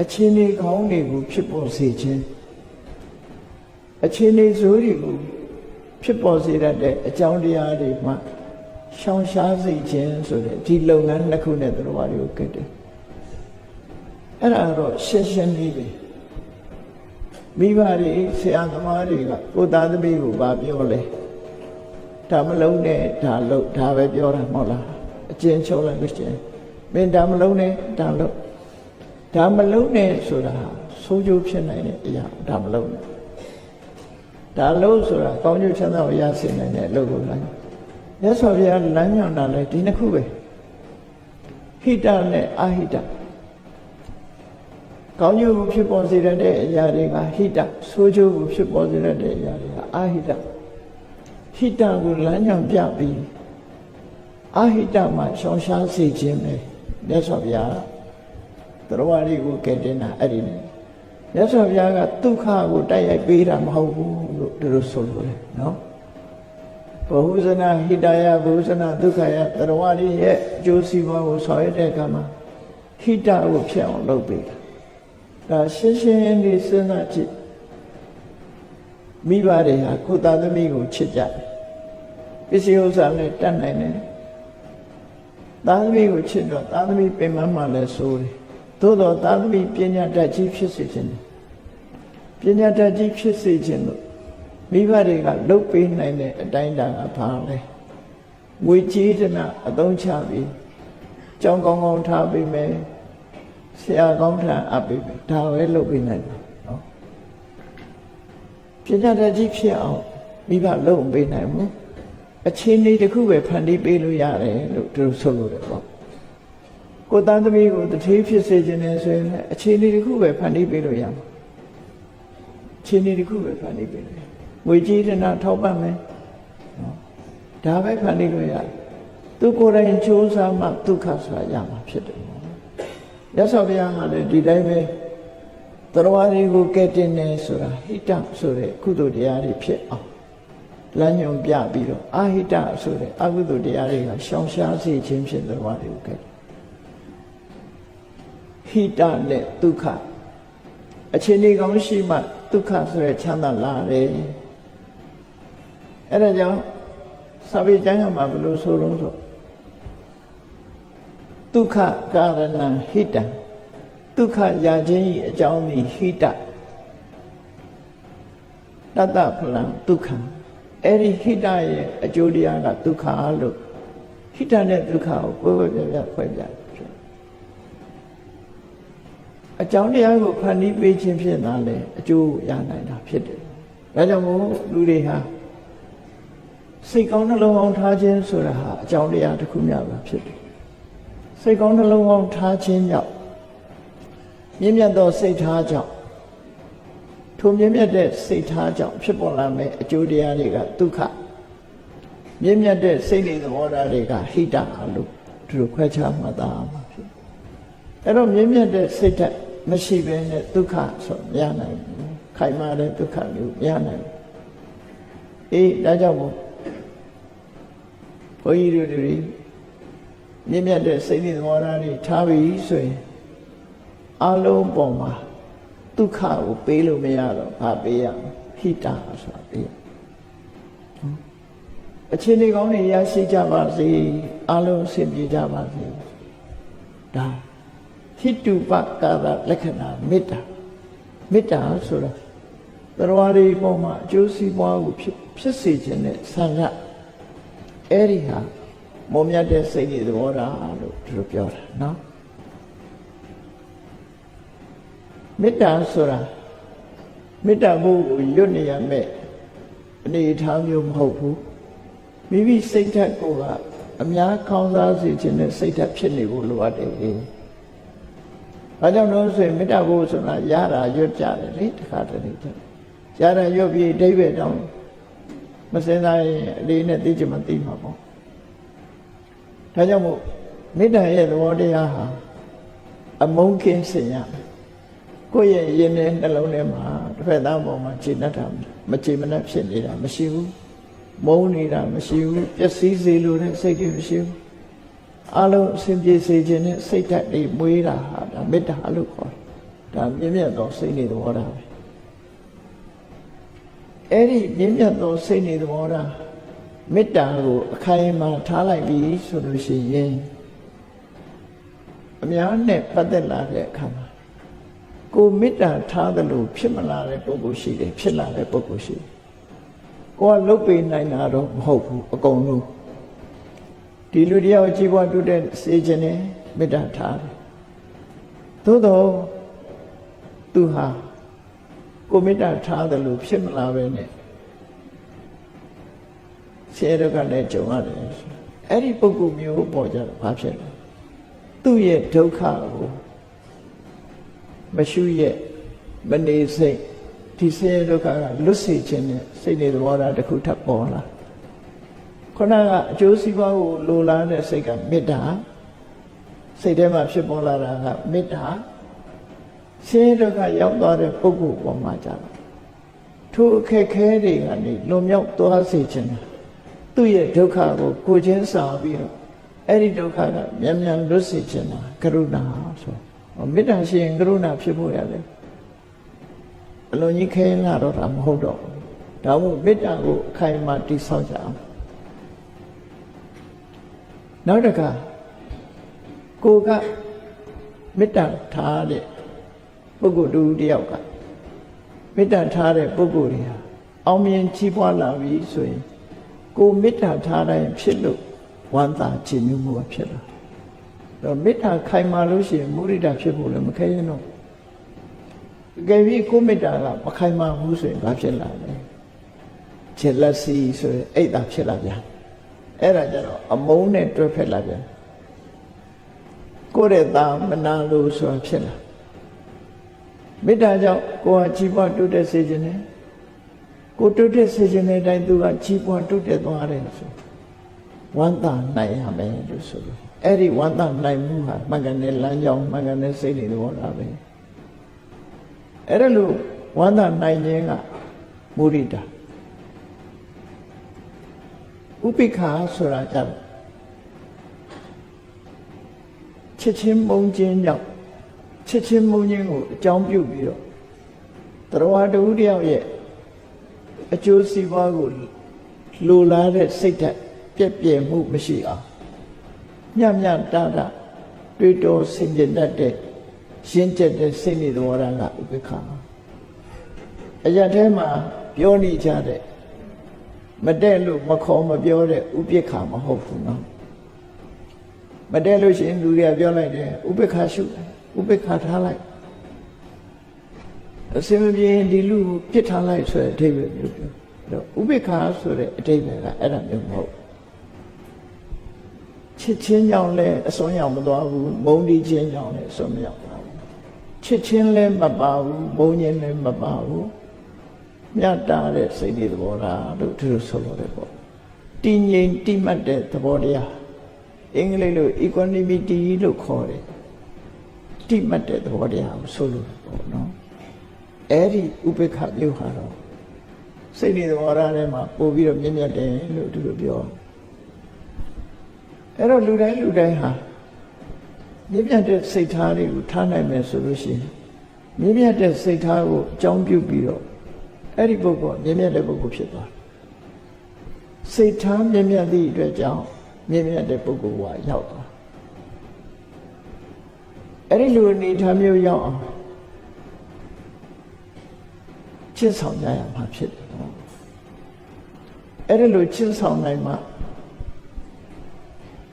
အခြေအနေကောင်းတွေကိုဖြစ်ပေါ်စေခြင်းအခြေအနေဆိုးတွေကိုဖြစ်ပေါ်စေတတ်တဲ့အကြောင်းတရားတွေမှာရှောင်ရှားစေခြင်းဆိုတဲ့ဒီလုပ်ငန်းနှစ်ခုနဲ့သရဝါတွေကိုကဲတင်အဲ့ဒါတော့ရှင်းရှင်းလေးပဲမိဘတွေဆရာသမားတွေကကိုယ်သားသမီးကိုဘာပြောလဲဒါမလုံးနဲ့ဒါလို့ဒါပဲပြောတာမဟုတ်လားအကျဉ်းချုပ်လိုက်လို့ချင်းမင်းဒါမလုံးနဲ့ဒါလို့ဒါမလုံးနဲ့ဆိုတာဆိုးကျိုးဖြစ်နိုင်တဲ့အရာဒါမလုံးနဲ့ဒါလို့ဆိုတာကောင်းကျိုးချမ်းသာကိုရစေနိုင်တဲ့အလုပ်ကိုလိုက်မြတ်စွာဘုရားလမ်းညွှန်တာလဲဒီနှစ်ခုပဲဟိတနဲ့အာဟိတကောင်းကျိုးကိုဖြစ်ပေါ်စေတဲ့အရာတွေကဟိတဆိုးကျိုးကိုဖြစ်ပေါ်စေတဲ့အရာတွေကအာဟိတဟိတကိုလမ်းညွှန်ပြပြီးအာဟိတမှာရှောင်ရှားစေခြင်းပဲမြတ်စွာဘုရားသရဝါတွေကိုကဲတင်တာအဲ့ဒီနဲ့မြတ်စွာဘုရားကဒုက္ခကိုတိုက်ရိုက်ပေးတာမဟုတ်ဘူးလို့သူတို့ဆိုလို့လေနော်ဘဟုဇနာဟိတယဘဟုဇနာဒုက္ခယသရဝါတွေရဲ့အကျိုးစီးပွားကိုဆောင်ရွက်တဲ့အခါမှာဟိတကိုဖြစ်အောင်လုပ်ပေးတာဒါရှင်းရှင်းလေးစဉ်းစားကြည့်မိဘတွေဟာကိုယ်သားသမီးကိုချစ်ကြတယ်ပစ္စည်းဥစ္စာနဲ့တတ်နိုင်တယ်သားသမီးကိုချစ်တော့သားသမီးပင်မမှလည်းစိုးတယ်သို့တော့သားသမီးပညာတတ်ကြီးဖြစ်စေခြင်းပညာတတ်ကြီးဖြစ်စေခြင်းလို့မိဘတွေကလှုပ်ပေးနိုင်တဲ့အတိုင်းအတာကဘာလဲငွေကြေးတနာအသုံးချပြီးကြောင်းကောင်းကောင်းထားပေးမယ်ဆရာကောင်းထံအပ်ပေးမယ်ဒါပဲလုပ်ပေးနိုင်တယ်နော်ပညာတတ်ကြီးဖြစ်အောင်မိဘလုပ်ပေးနိုင်ဘူးအခြေအနေတစ်ခုပဲဖန်တီးပေးလို့ရတယ်လို့သူတို့ဆိုလို့တယ်ပေါ့ကိုယ်တန်းသမီးကိုတထေးဖြစ်စေခြင်းနဲ့ဆိုရင်အခြေအနေတစ်ခုပဲဖန်တီးပေးလို့ရမှာအခြေအနေတစ်ခုပဲဖန်တီးပေးလို့ငွေကြေးတနာထောက်ပံ့မယ်နော်ဒါပဲဖန်တီးလို့ရတယ်သူကိုယ်တိုင်ကြိုးစားမှဒုက္ခဆိုတာရမှာဖြစ်တယ်ရသော်ဘုရားကလည်းဒီတိုင်းပဲသရဝါတွေကိုကဲတင်နေဆိုတာဟိတဆိုတဲ့ကုသိုလ်တရားတွေဖြစ်အောင်လမ်းညွှန်ပြပြီးတော့အာဟိတဆိုတဲ့အကုသိုလ်တရားတွေကရှောင်ရှားစေခြင်းဖြစ်သရဝါတွေကိုကဲဟိတနဲ့ဒုက္ခအခြေအနေကောင်းရှိမှဒုက္ခဆိုတဲ့ချမ်းသာလာတယ်အဲ့ဒါကြောင့်စာပေကျမ်းမှာဘယ်လိုဆိုလို့ဆိုဒုက္ခကာရဏံဟိတံဒုက္ခရာခြင်း၏အကြောင်းသည်ဟိတတတ္တဖလံဒုက္ခအဲ့ဒီဟိတရဲ့အကျိုးတရားကဒုက္ခလို့ဟိတနဲ့ဒုက္ခကိုကိုယ်ပဲပြပြခွဲပြတယ် အကြောင်းတရားကိုဖန်တီးပေးခြင်းဖြစ်တာလေအကျိုးရနိုင်တာဖြစ်တယ်ဒါကြောင့်မို့လူတွေဟာစိတ်ကောင်းနှလုံးကောင်းထားခြင်းဆိုတာဟာအကြောင်းတရားတစ်ခုများပါဖြစ်တယ်စိတ်ကောင်းနှလုံးကောင်းထားခြင်းကြောင့်မြင့်မြတ်သောစိတ်ထားကြောင့်ထိုမြင့်မြတ်တဲ့စိတ်ထားကြောင့်ဖြစ်ပေါ်လာမယ့်အကျိုးတရားတွေကဒုက္ခမြင့်မြတ်တဲ့စိတ်တွေသဘောထားတွေကဟိတလို့သူတို့ခွဲခြားမှတ်သားမှာဖြစ်အဲ့တော့မြင့်မြတ်တဲ့စိတ်ဓာတ်မရှိဘဲနဲ့ဒုက္ခဆိုမရနိုင်ဘူးခိုင်မာတဲ့ဒုက္ခမျိုးမရနိုင်ဘူးအေးဒါကြောင့်မို့ဘုန်းကြီးတို့တွေမြင့်မြတ်တဲ့စိတ်တွေသဘောထားတွေထားပြီးဆိုရင်အလုံးပေါ်မှာဒုက္ခကိုပေးလို့မရတော့ဘာပေးရမလဲဟိတဆိုတာပေးရအခြေအနေကောင်းတွေရရှိကြပါစေအလုံးအဆင်ပြေကြပါစေဒါဟိတုပကာရလက္ခဏာမေတ္တာမေတ္တာဆိုတာတရားတွေပေါ်မှာအကျိုးစီးပွားကိုဖြစ်စေခြင်းနဲ့ဆန္ဒအဲ့ဒီဟာမုံမြတ်တဲ့စိတ်တွေသဘောထားလို့သူတို့ပြောတာနော်မေတ္တာဆိုတာမေတ္တာဘုကိုရွတ်နေရမယ်အနေထားမျိုးမဟုတ်ဘူးမိမိစိတ်ဓာတ်ကိုကအများကောင်းစားစေခြင်းနဲ့စိတ်ဓာတ်ဖြစ်နေဖို့လိုအပ်တယ်။ဘာကြောင့်လို့ဆိုရင်မေတ္တာဘုဆိုတာရတာရွတ်ကြတယ်လေတခါတလေကြရတာရွတ်ပြီးအဓိပ္ပာယ်တောင်းမစင်စားရင်အလေးနဲ့သိချင်မှသိမှာပေါ့။ဒါကြောင့်မို့မေတ္တာရဲ့သဘောတရားဟာအမုန်းကင်းစင်ရမယ်။ကိုယ့်ရဲ့ရင်ထဲနှလုံးထဲမှာတစ်ဖက်သားပေါ်မှာခြေနှက်တာမခြေမနှက်ဖြစ်နေတာမရှိဘူး။မုန်းနေတာမရှိဘူးပျက်စီးစေလိုတဲ့စိတ်တွေမရှိဘူးအလုံးအစဉ်ပြေစေခြင်းနဲ့စိတ်ဓာတ်တွေမွေးတာဟာဒါမေတ္တာလို့ခေါ်တယ်ဒါမြင့်မြတ်သောစိတ်နေသဘောထားပဲအဲ့ဒီမြင့်မြတ်သောစိတ်နေသဘောထားမေတ္တာကိုအခိုင်အမာထားလိုက်ပြီဆိုလို့ရှိရင်အများနဲ့ပတ်သက်လာတဲ့အခါမှာကိုမေတ္တာထားသလိုဖြစ်မလာတဲ့ပုဂ္ဂိုလ်ရှိတယ်ဖြစ်လာတဲ့ပုဂ္ဂိုလ်ရှိတယ်ကိုယ်ကလုတ်ပေးနိုင်တာတော့မဟုတ်ဘူးအကုန်လုံးဒီလူတယောက်ကြီးပွားတိုးတက်စေခြင်းနဲ့မေတ္တာထားတယ်သို့တော့သူဟာကိုမေတ္တာထားတယ်လို့ဖြစ်မလာပဲနဲ့ဆဲတော့ကလည်းကြုံရတယ်အဲ့ဒီပုဂ္ဂိုလ်မျိုးပေါ်ကြတော့ဘာဖြစ်လဲသူ့ရဲ့ဒုက္ခကိုမရှုရဲ့မနေစိတ်ဒီဆဲဒုက္ခကလွတ်စေခြင်းနဲ့စိတ်နေသဘောထားတစ်ခုထပ်ပေါ်လာခုနကအကျိုးစီးပွားကိုလိုလားတဲ့စိတ်ကမေတ္တာစိတ်ထဲမှာဖြစ်ပေါ်လာတာကမေတ္တာဆင်းရဲဒုက္ခရောက်သွားတဲ့ပုဂ္ဂိုလ်ပေါ်မှာကြတော့ထိုအခက်ခဲတွေကနေလွန်မြောက်သွားစေခြင်းသူ့ရဲ့ဒုက္ခကိုကိုချင်းစာပြီးတော့အဲ့ဒီဒုက္ခကမြန်မြန်လွတ်စေခြင်းကရုဏာဆိုမေတ္တာရှိရင်ကရုဏာဖြစ်ဖို့ရတယ်အလုံးကြီးခဲလာတော့တာမဟုတ်တော့ဘူးဒါမို့မေတ္တာကိုအခိုင်အမာတည်ဆောက်ကြအောင်နောက်တစ်ခါကိုကမေတ္တာထားတဲ့ပုဂ္ဂိုလ်တူတယောက်ကမေတ္တာထားတဲ့ပုဂ္ဂိုလ်တွေဟာအောင်မြင်ကြီးပွားလာပြီဆိုရင်ကိုမေတ္တာထားတိုင်းဖြစ်လို့ဝမ်းသာခြင်းမျိုးမျိုးဖြစ်လာတော့မေတ္တာခိုင်မာလို့ရှိရင်မုဒိတာဖြစ်ဖို့လည်းမခဲရင်တော့အကယ်၍ကိုမေတ္တာကမခိုင်မာဘူးဆိုရင်ဘာဖြစ်လာလဲဂျက်လက်စီဆိုရင်အိတ်သာဖြစ်လာပြန်အဲ့ဒါကြတော့အမုန်းနဲ့တွဲဖက်လာပြန်ကိုယ့်ရဲ့သားမနာလို့ဆိုတာဖြစ်လာမေတ္တာကြောင့်ကိုယ်ကကြီးပွားတိုးတက်စေခြင်းနဲ့ကိုတိုးတက်စေခြင်းတဲ့အတိုင်းသူကကြီးပွားတိုးတက်သွားတယ်ဆိုဝမ်းသာနိုင်ရမယ်လို့ဆိုလို့အဲ့ဒီဝမ်းသာနိုင်မှုဟာမှန်ကန်တဲ့လမ်းကြောင်းမှန်ကန်တဲ့စိတ်တွေသဘောထားပဲအဲ့ဒါလို့ဝမ်းသာနိုင်ခြင်းကမုဒိတာဥပိ္ပခာဆိုတာကြတော့ချစ်ချင်းမုန်းခြင်းကြောင့်ချစ်ချင်းမုန်းခြင်းကိုအကြောင်းပြုပြီးတော့တရားတူတယောက်ရဲ့အကျိုးစီးပွားကိုလိုလားတဲ့စိတ်ဓာတ်ပြည့်ပြည့်မှုမရှိအောင်ညံ့ညံ့တာတာတွေးတောဆင်ခြင်တတ်တဲ့ရှင်းကျက်တဲ့စိတ်နေသဘောထားကဥပိ္ပခာအရာထဲမှာပြောနေကြတဲ့မတဲ့လို့မခေါ်မပြောတဲ့ဥပိ္ပခာမဟုတ်ဘူးနော်မတဲ့လို့ရှိရင်လူတွေကပြောလိုက်တယ်ဥပိ္ပခာရှုဥပိ္ပခာထားလိုက် အစင်မပြေဒီလူကိုပြစ်ထားလိုက်ဆိုတဲ့အဓိပ္ပာယ်မျိုးပြောတော့ဥပိ္ပခာဆိုတဲ့အဓိပ္ပာယ်ကအဲ့ဒါမျိုးမဟုတ်ချစ်ချင်းကြောင့်လည်းအစွန်းရောက်မသွားဘူးမုန်းတီးချင်းကြောင့်လည်းအစွန်းမရောက်သွားဘူးချစ်ချင်းလည်းမပါဘူးမုန်းခြင်းလည်းမပါဘူးမြတ်တာတဲ့စိတ်တွေသဘောထားလို့သူတို့ဆိုလို့တယ်ပေါ့တည်ငြိမ်တိမှတ်တဲ့သဘောတရားအင်္ဂလိပ်လို equanimity လို့ခေါ်တယ်တိမှတ်တဲ့သဘောတရားကိုဆိုလို့ပေါ့နော်အဲ့ဒီဥပိ္ပခမျိုးဟာတော့စိတ်တွေသဘောထားထဲမှာပို့ပြီးတော့မြင့်မြတ်တယ်လို့သူတို့ပြောအဲ့တော့လူတိုင်းဟာမြင့်မြတ်တဲ့စိတ်ထားတွေကိုထားနိုင်မယ်ဆိုလို့ရှိရင်မြင့်မြတ်တဲ့စိတ်ထားကိုအကြောင်းပြုပြီးတော့အဲ့ဒီပုဂ္ဂိုလ်မြင့်မြတ်တဲ့ပုဂ္ဂိုလ်ဖြစ်သွားတယ်စိတ်ထားမြင့်မြတ်သည့်အတွက်ကြောင့်မြင့်မြတ်တဲ့ပုဂ္ဂိုလ်ကရောက်သွားအဲ့ဒီလူအနေထားမျိုးရောက်အောင်ချစ်ဆောင်ကြရမှာဖြစ်တယ်နော်အဲ့ဒီလိုချစ်ဆောင်နိုင်မှ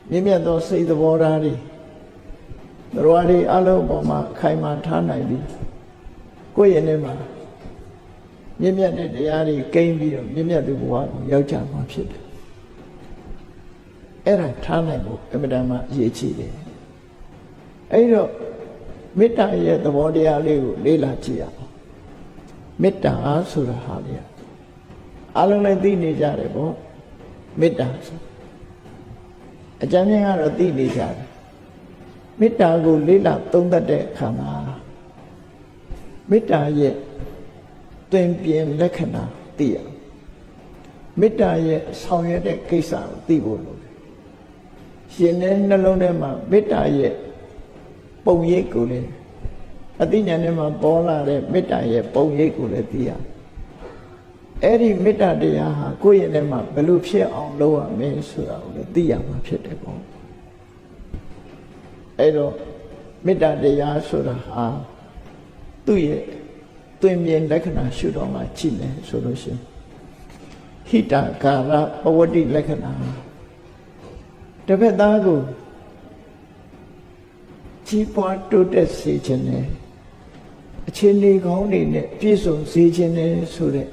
မြင့်မြတ်သောစိတ်သဘောထားတွေတော်ရီအလုံးပေါ်မှာခိုင်မာထားနိုင်ပြီကိုယ့်ရဲ့နေမှာမြင့်မြတ်တဲ့တရားတွေကိန်းပြီးတော့မြင့်မြတ်တဲ့ဘဝကိုရောက်ကြမှာဖြစ်တယ်အဲ့ဒါထားနိုင်ဖို့အမြဲတမ်းအရေးကြီးတယ်အဲ့တော့မေတ္တာရဲ့သဘောတရားလေးကိုလေ့လာကြည့်ရအောင်မေတ္တာဆိုတာဟာလေအလုံးလည်းသိနေကြတယ်ပေါ့မေတ္တာဆိုအကျဉ်းချင်းကတော့သိနေကြတယ်မေတ္တာကိုလေ့လာသုံးသပ်တဲ့အခါမှာမေတ္တာရဲ့သွင်ပြင်လက္ခဏာသိရမေတ္တာရဲ့ဆောင်ရွက်တဲ့ကိစ္စကိုသိဖို့လိုတယ်ရှင်တဲ့နှလုံးထဲမှာမေတ္တာရဲ့ပုံရိပ်ကိုလည်းအသိဉာဏ်ထဲမှာပေါ်လာတဲ့မေတ္တာရဲ့ပုံရိပ်ကိုလည်းသိရအဲ့ဒီမေတ္တာတရားဟာကိုယ့်ရဲ့ထဲမှာဘယ်လိုဖြစ်အောင်လုပ်ရမလဲဆိုတာကိုလည်းသိရမှာဖြစ်တယ်ပေါ့အဲ့တော့မေတ္တာတရားဆိုတာဟာသူ့ရဲ့သွင်ပြင်လက္ခဏာရှုတော့မှကြည့်မယ်ဆိုလို့ရှိရင်ဟိတကာရပဝတ္တိလက္ခဏာတစ်ဖက်သားကိုကြီးပွားတိုးတက်စေခြင်းနဲ့အခြေအနေကောင်းတွေနဲ့ပြည့်စုံစေခြင်းနဲ့ဆိုတဲ့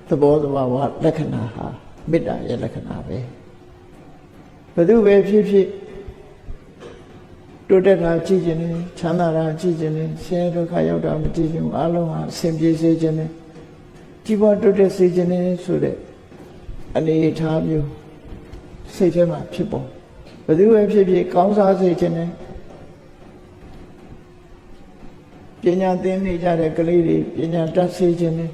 သဘောတဘာဝလက္ခဏာဟာမေတ္တာရဲ့လက္ခဏာပဲဘယ်သူပဲဖြစ်ဖြစ်တိုးတက်တာကြည့်ခြင်းနဲ့ချမ်းသာတာကြည့်ခြင်းနဲ့ဆင်းရဲဒုက္ခရောက်တာမကြည့်ခြင်းအလုံးဟာအဆင်ပြေစေခြင်းနဲ့ကြီးပွားတိုးတက်စေခြင်းနဲ့ဆိုတဲ့အနေအထားမျိုးစိတ်ထဲမှာဖြစ်ပေါ်ဘယ်သူပဲဖြစ်ဖြစ်ကောင်းစားစေခြင်းနဲ့ပညာသင်နေကြတဲ့ကလေးတွေပညာတတ်စေခြင်းနဲ့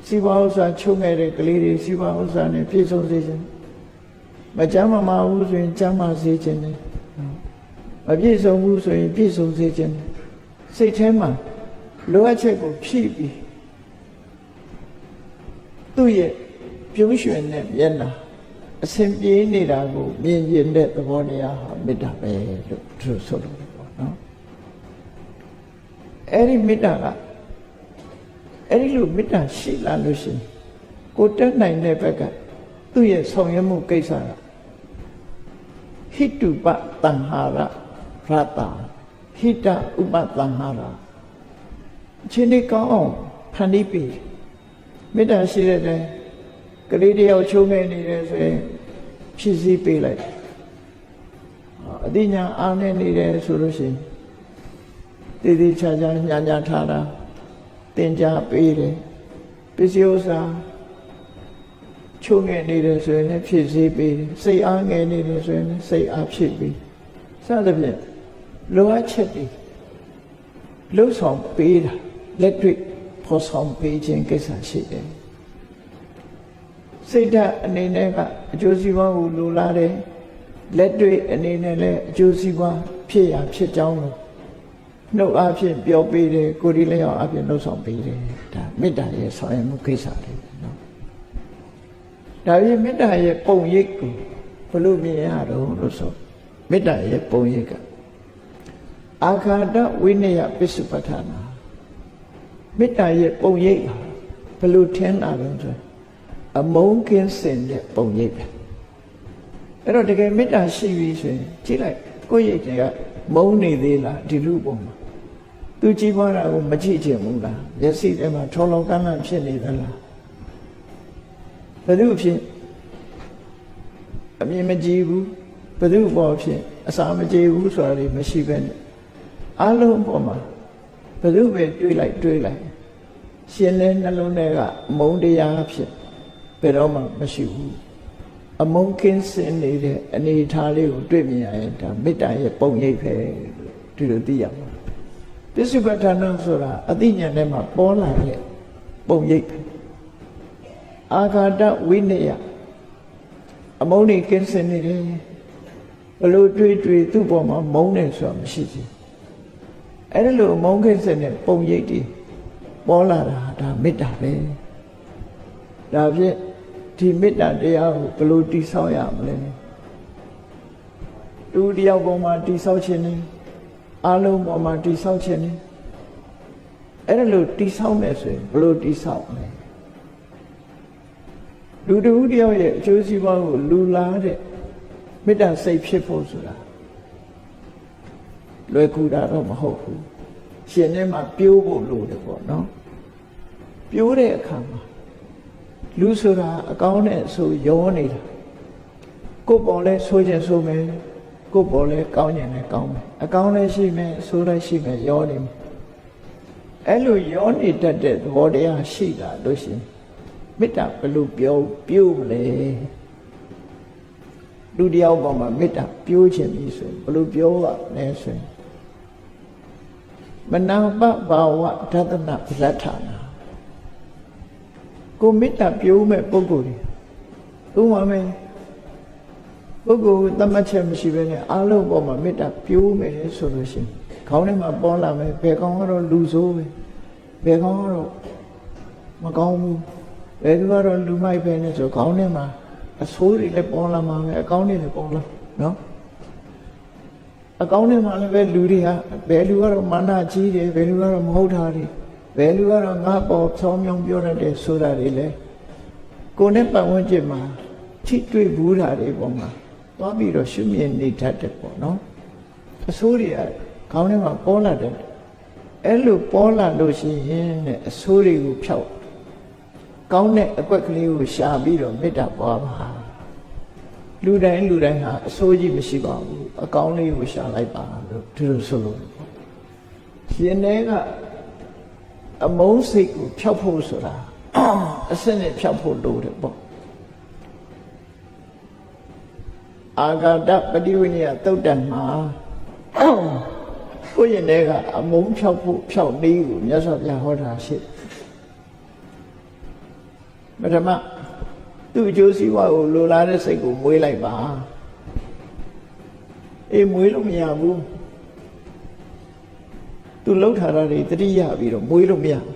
စီးပွားဥစ္စာချုပ်ခဲ့တဲ့ကလေးတွေစီးပွားဥစ္စာနဲ့ပြည့်စုံစေခြင်းမကျမ်းမာဘူးဆိုရင်ကျမ်းမာစေခြင်းနဲ့မပြည့်စုံဘူးဆိုရင်ပြည့်စုံစေခြင်းစိတ်ထဲမှာလိုအပ်ချက်ကိုဖြည့်ပြီးသူ့ရဲ့ပြုံးရွှင်တဲ့မျက်နှာအစဉ်ပြေးနေတာကိုမြင်ရင်တဲ့သဘောတရားဟာမေတ္တာပဲလို့သူဆိုလို့ပေါ့နော်အဲ့ဒီမေတ္တာကအဲ့ဒီလိုမေတ္တာရှိလာလို့ရှိရင်ကိုတက်နိုင်တဲ့ဘက်ကသူ့ရဲ့ဆောင်ရွက်မှုကိစ္စကဟိတုပတံဟာရရတ္တဟိတဥပတံဟာရအချင်းဒီကောင်းအောင်ဖန်တီးပြီးမေတ္တာရှိတဲ့တိုင်ကလေးတယောက်ချုံနေနေတယ်ဆိုရင်ဖြည့်ဆည်းပေးလိုက်အတိညာအားနဲ့နေတယ်ဆိုလို့ရှိရင်တည်တည်ချာချာညာညာထားတာတင်ကြပေးတယ်ပစ္စည်းဥစ္စာချုံငယ်နေတယ်ဆိုရင်လည်းဖြည့်ဆည်းပေးတယ်စိတ်အားငယ်နေတယ်ဆိုရင်လည်းစိတ်အားဖြည့်ပေးစသဖြင့်လိုအပ်ချက်တွေလှုပ်ဆောင်ပေးတာလက်တွေ့ဖော်ဆောင်ပေးခြင်းကိစ္စရှိတယ်စိတ်ဓာတ်အနေနဲ့ကအကျိုးစီးပွားကိုလိုလားတယ်လက်တွေ့အနေနဲ့လည်းအကျိုးစီးပွားဖြစ်ရဖြစ်ကြောင်းလို့နှုတ်အားဖြင့်ပြောပေးတယ်ကိုယ်ဒီလည်းအောင်အပြင်လှုပ်ဆောင်ပေးတယ်ဒါမေတ္တာရဲ့ဆောင်ရွက်မှုကိစ္စတွေနော်ဒါပြင်မေတ္တာရဲ့ပုံရိပ်ကိုဘယ်လိုမြင်ရတော့လို့ဆိုမေတ္တာရဲ့ပုံရိပ်ကအာခာတဝိနည်းပစ္စုပ္ပထာနာမေတ္တာရဲ့ပုံရိပ်ဘယ်လိုထင်လာလဲဆိုအမုန်းကင်းစင်တဲ့ပုံရိပ်ပဲအဲ့တော့တကယ်မေတ္တာရှိပြီဆိုရင်ကြည့်လိုက်ကိုယ့်ရိပ်တွေကမုန်းနေသေးလားဒီလူပုံမှာ သူကြည်ပွားတာကိုမကြည့်ချင်ဘူးလားမျက်စိထဲမှာထောလောကန်းလန့်ဖြစ်နေသလားဘယ်သူဖြစ်အမြင်မကြည့်ဘူးဘယ်သူပေါ်ဖြစ်အစာမကြည့်ဘူးဆိုတာတွေမရှိပဲနဲ့အလုံးပေါ်မှာဘယ်သူပဲတွေးလိုက်ရှင်တဲ့နှလုံးထဲကအမုန်းတရားဖြစ်ဘယ်တော့မှမရှိဘူးအမုန်းကင်းစင်နေတဲ့အနေအထားလေးကိုတွေ့မြင်ရရင်ဒါမေတ္တာရဲ့ပုံရိပ်ပဲဒီလိုသိရမှာပစ္စုပ္ပတ္ထနာဆိုတာအသိဉာဏ်ထဲမှာပေါ်လာတဲ့ပုံရိပ်အာဃာတဝိနည်းအမုန်းနေကင်းစင်နေတယ်ဘလို့တွေ့သူ့ပေါ်မှာမုန်းတယ်ဆိုတာမရှိဘူးအဲ့ဒါလိုအမုန်းကင်းစင်တဲ့ပုံရိပ်တွေပေါ်လာတာဒါမေတ္တာပဲဒါဖြင့်ဒီမေတ္တာတရားကိုဘလို့တည်ဆောက်ရမလဲတူတယောက်ပေါ်မှာတည်ဆောက်ခြင်းနဲ့အလုံးပေါ်မှာတည်ဆောက်ခြင်းနဲ့အဲ့ဒါလို့တည်ဆောက်မယ်ဆိုရင်ဘလို့တည်ဆောက်လဲလူတူတယောက်ရဲ့အကျိုးစီးပွားကိုလူလားတဲ့မေတ္တာစိတ်ဖြစ်ဖို့ဆိုတာလွယ်ကူတာတော့မဟုတ်ဘူးရှင်ထဲမှာပြိုးဖို့လိုတယ်ပေါ့နော်ပြိုးတဲ့အခါမှာလူဆိုတာအကောင်းနဲ့ဆိုရောနေတာကိုယ်ပေါ်လဲဆိုခြင်းဆိုမယ်ကိုယ်ပေါ်လဲကောင်းခြင်းနဲ့ကောင်းမယ်အကောင်းလည်းရှိမယ်ဆိုလည်းရှိမယ်ရောနေမယ်အဲ့လိုရောနေတတ်တဲ့သဘောတရားရှိတာလို့ရှိရင်မေတ္တာဘယ်လိုပြိုးမလဲလူတယောက်ပေါ်မှာမေတ္တာပြိုးခြင်းပြီဆိုရင်ဘယ်လိုပြောရလဲဆိုရင်မနာပဘာဝဒသနပလဋ္ဌာနာကိုမေတ္တာပြိုးမဲ့ပုဂ္ဂိုလ်တွေဥပမာမယ်ပုဂ္ဂိုလ်သတ်မှတ်ချက်မရှိဘဲနဲ့အားလုံးပေါ်မှာမေတ္တာပြိုးမယ်ဆိုလို့ရှိရင်ခေါင်းထဲမှာပေါ်လာမယ်ဘယ်ကောင်ကတော့လူဆိုးပဲဘယ်ကောင်ကတော့မကောင်းဘူးဘယ်သူကတော့လူမိုက်ပဲနဲ့ဆိုခေါင်းထဲမှာအဆိုးတွေလည်းပေါ်လာမှာပဲအကောင်းတွေလည်းပေါ်လာနော်အကောင်းတွေမှာလည်းပဲလူတွေကဘယ်လူကတော့မာနကြီးတယ်ဘယ်လူကတော့မဟုတ်တာတွေဘယ်လူကတော့ငါပေါ်ချောင်းမြောင်းပြောတတ်တယ်ဆိုတာတွေလေကိုယ်နဲ့ပတ်ဝန်းကျင်မှာထိတွေ့ဘူးတာတွေပေါ်မှာသွားပြီးတော့ရှုမြင်နေတတ်တယ်ပေါ့နော်အဆိုးတွေကခေါင်းထဲမှာပေါ်လာတယ်အဲ့လိုပေါ်လာလို့ရှိရင်အဆိုးတွေကိုဖြောက်ကောင်းတဲ့အကွက်ကလေးကိုရှာပြီးတော့မေတ္တာပွားပါလူတိုင်းဟာအဆိုးကြီးမရှိပါဘူးအကောင်းလေးကိုရှာလိုက်ပါလို့ဒီလိုဆိုလို့ရှင်ထဲကအမုန်းစိတ်ကိုဖြောက်ဖို့ဆိုတာအစနဲ့ဖြောက်ဖို့လိုတယ်ပေါ့အာဂါတပฏิဝိနည်းသုတ်တံမှာကိုယ့်ရင်ထဲကအမုန်းဖြောက်ဖို့ဖြောက်နည်းကိုမြတ်စွာဘုရားဟောတာရှိပထမသူ့အကျိုးစီးပွားကိုလိုလားတဲ့စိတ်ကိုမွေးလိုက်ပါအေးမွေးလို့မရဘူးသူလှုပ်ထားတာတွေတတိယပြီးတော့မွေးလို့မရဘူး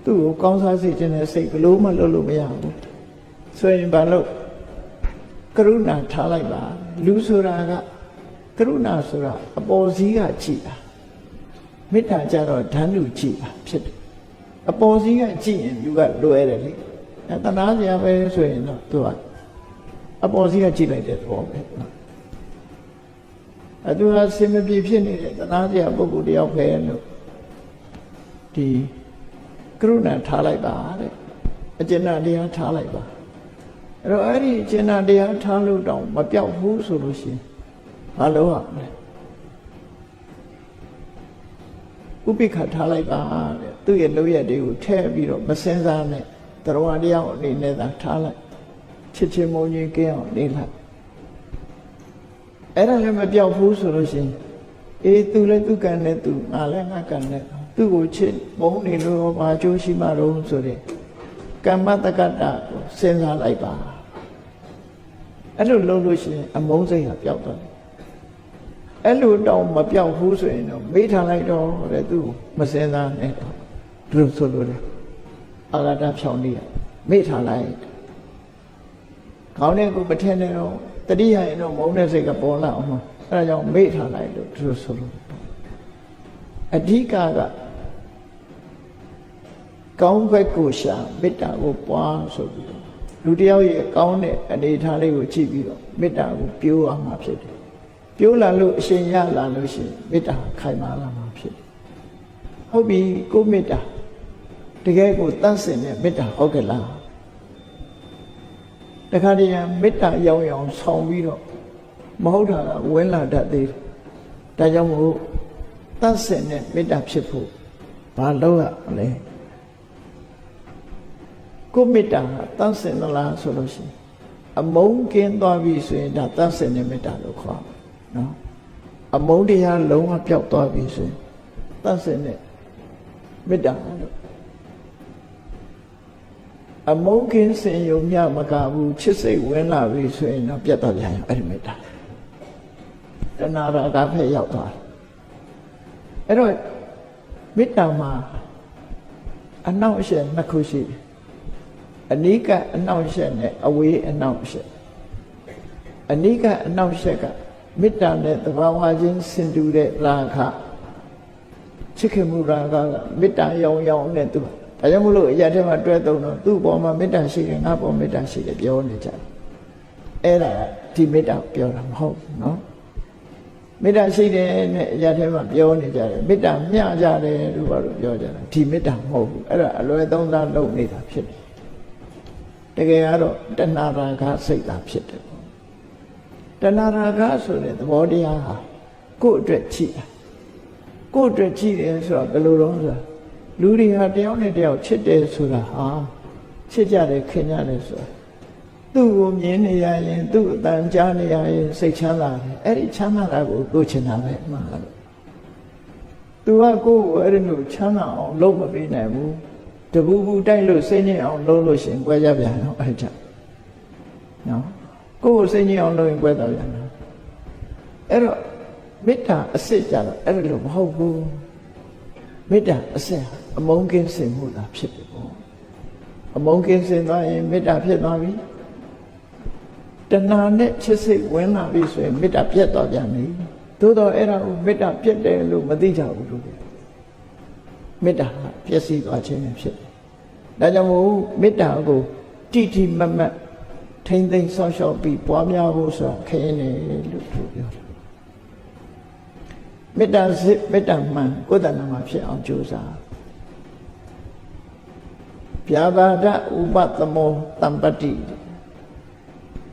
သူ့ကိုကောင်းစားစေခြင်းနဲ့စိတ်ဘလို့မှလှုပ်လို့မရဘူးဆိုရင်ဘာလို့ကရုဏာထားလိုက်ပါလူဆိုတာကကရုဏာဆိုတာအပေါ်စီးကကြည်တာမေတ္တာကြတော့ဓာတ်လူကြည်တာဖြစ်တယ်အပေါ်စီးကကြည်ရင်လူကလွယ်တယ်လေတဏှာစရာပဲဆိုရင်တော့သူကအပေါ်စီးကကြည်လိုက်တဲ့သဘောပဲသူကစင်မပြေဖြစ်နေတဲ့တဏှာစရာပုဂ္ဂိုလ်တယောက်ပဲလို့ဒီကရုဏာထားလိုက်ပါတဲ့အကျဉ်းတရားထားလိုက်ပါအဲ့တော့အဲ့ဒီအကျဉ်းတရားထားလို့တောင်မပြောက်ဘူးဆိုလို့ရှိရင်ဘာလို့ရမလဲဥပိ္ပခထားလိုက်ပါတဲ့သူ့ရဲ့လုပ်ရက်တွေကိုထည့်ပြီးတော့မစင်စားနဲ့တရားတရားအနေနဲ့သာထားလိုက်ချစ်ချင်းမုန်းချင်းကင်းအောင်နေလိုက်အဲ့ဒါလည်းမပြောက်ဘူးဆိုလို့ရှိရင်အေးသူလည်းသူကံနဲ့သူငါလည်းငါကံနဲ့သူ့ကိုချစ်မုန်းနေလို့ဘာအကျိုးရှိမှတော့ဆိုတဲ့ကမ္မတက္ကတာကိုစဉ်းစားလိုက်ပါအဲ့လိုလုပ်လို့ရှိရင်အမုန်းစိတ်ကပျောက်သွားတယ်အဲ့လိုတောင်မပြောက်ဘူးဆိုရင်တော့မေးထားလိုက်တော့တဲ့သူ့ကိုမစင်စားနဲ့တော့ဒီလိုဆိုလို့လေအာဃာတဖြောင်းနေရမေးထားလိုက်ခေါင်းနဲ့ကိုမထင်နဲ့တော့တတိယရင်တော့မုန်းတဲ့စိတ်ကပေါ်လာအောင်အဲ့ဒါကြောင့်မေ့ထားလိုက်လို့ဒီလိုဆိုလို့အဓိကကောင်းဘက်ကိုရှာမေတ္တာကိုပွားဆိုပြီးတော့လူတယောက်ရဲ့ကောင်းတဲ့အနေအထားလေးကိုကြည့်ပြီးတော့မေတ္တာကိုပြိုးအောင်မှာဖြစ်တယ်ပြိုးလာလို့အရှင်ရလာလို့ရှိရင်မေတ္တာခိုင်မာလာမှာဖြစ်တယ် ဟုတ်ပြီကိုမေတ္တာတကယ်ကိုတတ်စင်တဲ့မေတ္တာဟုတ်ကဲ့လားတခါတည်းမေတ္တာရောင်ရောင်ဆောင်ပြီးတော့မဟုတ်တာကဝင်လာတတ်သေးတယ်ဒါကြောင့်မို့တတ်စင်တဲ့မေတ္တာဖြစ်ဖို့ဘာလုပ်ရမလဲကိုမေတ္တာတတ်စင်သလားဆိုလို့ရှိရင်အမုန်းကင်းသွားပြီဆိုရင်ဒါတတ်စင်တဲ့မေတ္တာလို့ခေါ်မှာနော်အမုန်းတရားလုံးဝပျောက်သွားပြီဆိုရင်တတ်စင်တဲ့မေတ္တာလို့အမုန်းကင်းစင်ယုံမြမကဘူးချစ်စိတ်ဝင်လာပြီဆိုရင်တော့ပြတ်သွားပြန်ရောအဲ့ဒီမေတ္တာတဏှာရာဂဖက်ရောက်သွားတယ်အဲ့တော့မေတ္တာမှာအနောက်အရှက်နှစ်ခုရှိတယ်အနိကအနောက်အရှက်နဲ့အဝေးအနောက်အရှက်အနိကအနောက်အရှက်ကမေတ္တာနဲ့သဘာဝချင်းဆင်တူတဲ့ရာဂချစ်ခင်မှုရာဂကမေတ္တာရောင်ရောင်နဲ့သူဒါကြောင့်မလို့အရာထဲမှာတွဲသုံးတော့သူ့ပေါ်မှာမေတ္တာရှိတယ်ငါပေါ်မေတ္တာရှိတယ်ပြောနေကြတယ်အဲ့ဒါဒီမေတ္တာပြောတာမဟုတ်ဘူးနော်မေတ္တာရှိတယ်နဲ့အရာထဲမှာပြောနေကြတယ်မေတ္တာမျှကြတယ်လို့ဘာလို့ပြောကြတာဒီမေတ္တာမဟုတ်ဘူးအဲ့ဒါအလွယ်သုံးစားလုပ်နေတာဖြစ်တယ်တကယ်ကတော့တဏှာရာဂစိတ်သာဖြစ်တယ်တဏှာရာဂဆိုတဲ့သဘောတရားဟာကိုယ့်အတွက်ကြည့်တာကိုယ့်အတွက်ကြည့်တယ်ဆိုတော့ဘယ်လိုတော့ဆိုတာလူတွေဟာတယောက်နဲ့တယောက်ချစ်တယ်ဆိုတာဟာချစ်ကြတယ်ခင်ကြတယ်ဆိုတာသူ့ကိုမြင်နေရရင်သူ့အတန်ကြားနေရရင်စိတ်ချမ်းသာတယ်အဲ့ဒီချမ်းသာတာကိုကိုချင်တာပဲမှန်လားသူကကိုယ့်ကိုအဲ့ဒီလိုချမ်းသာအောင်လုပ်မပေးနိုင်ဘူးတပူပူတိုက်လို့စိတ်ညစ်အောင်လုပ်လို့ရှင်ကြွယ်ကြပြန်တော့အဲ့ဒါနော်ကိုယ့်ကိုစိတ်ညစ်အောင်လုပ်ရင်ကြွယ်တော့ပြန်တော့အဲ့တော့မေတ္တာအစစ်ကြတော့အဲ့လိုမဟုတ်ဘူးမေတ္တာအစစ်အမုန်းကင်းစင်မှုသာဖြစ်တယ်ပေါ့အမုန်းကင်းစင်သွားရင်မေတ္တာဖြစ်သွားပြီတဏှာနဲ့ချစ်စိတ်ဝင်လာပြီဆိုရင်မေတ္တာပြတ်သွားပြန်ပြီသို့တော့အဲ့ဒါကိုမေတ္တာပြတ်တယ်လို့မသိကြဘူးလို့မေတ္တာပျက်စီးသွားခြင်းဖြစ်တယ်ဒါကြောင့်မို့မေတ္တာကိုတိတိမတ်မတ်ထိမ့်သိမ်းဆောက်ရှောက်ပြီးပွားများဖို့ဆိုတာခရင်တယ်လို့သူပြောတယ်မေတ္တာစစ်မေတ္တာမှန်ကိုယ်တဏ္ဍာမှာဖြစ်အောင်ကြိုးစားဗျာပါဒဥပသမောတမ္ပတ္တိ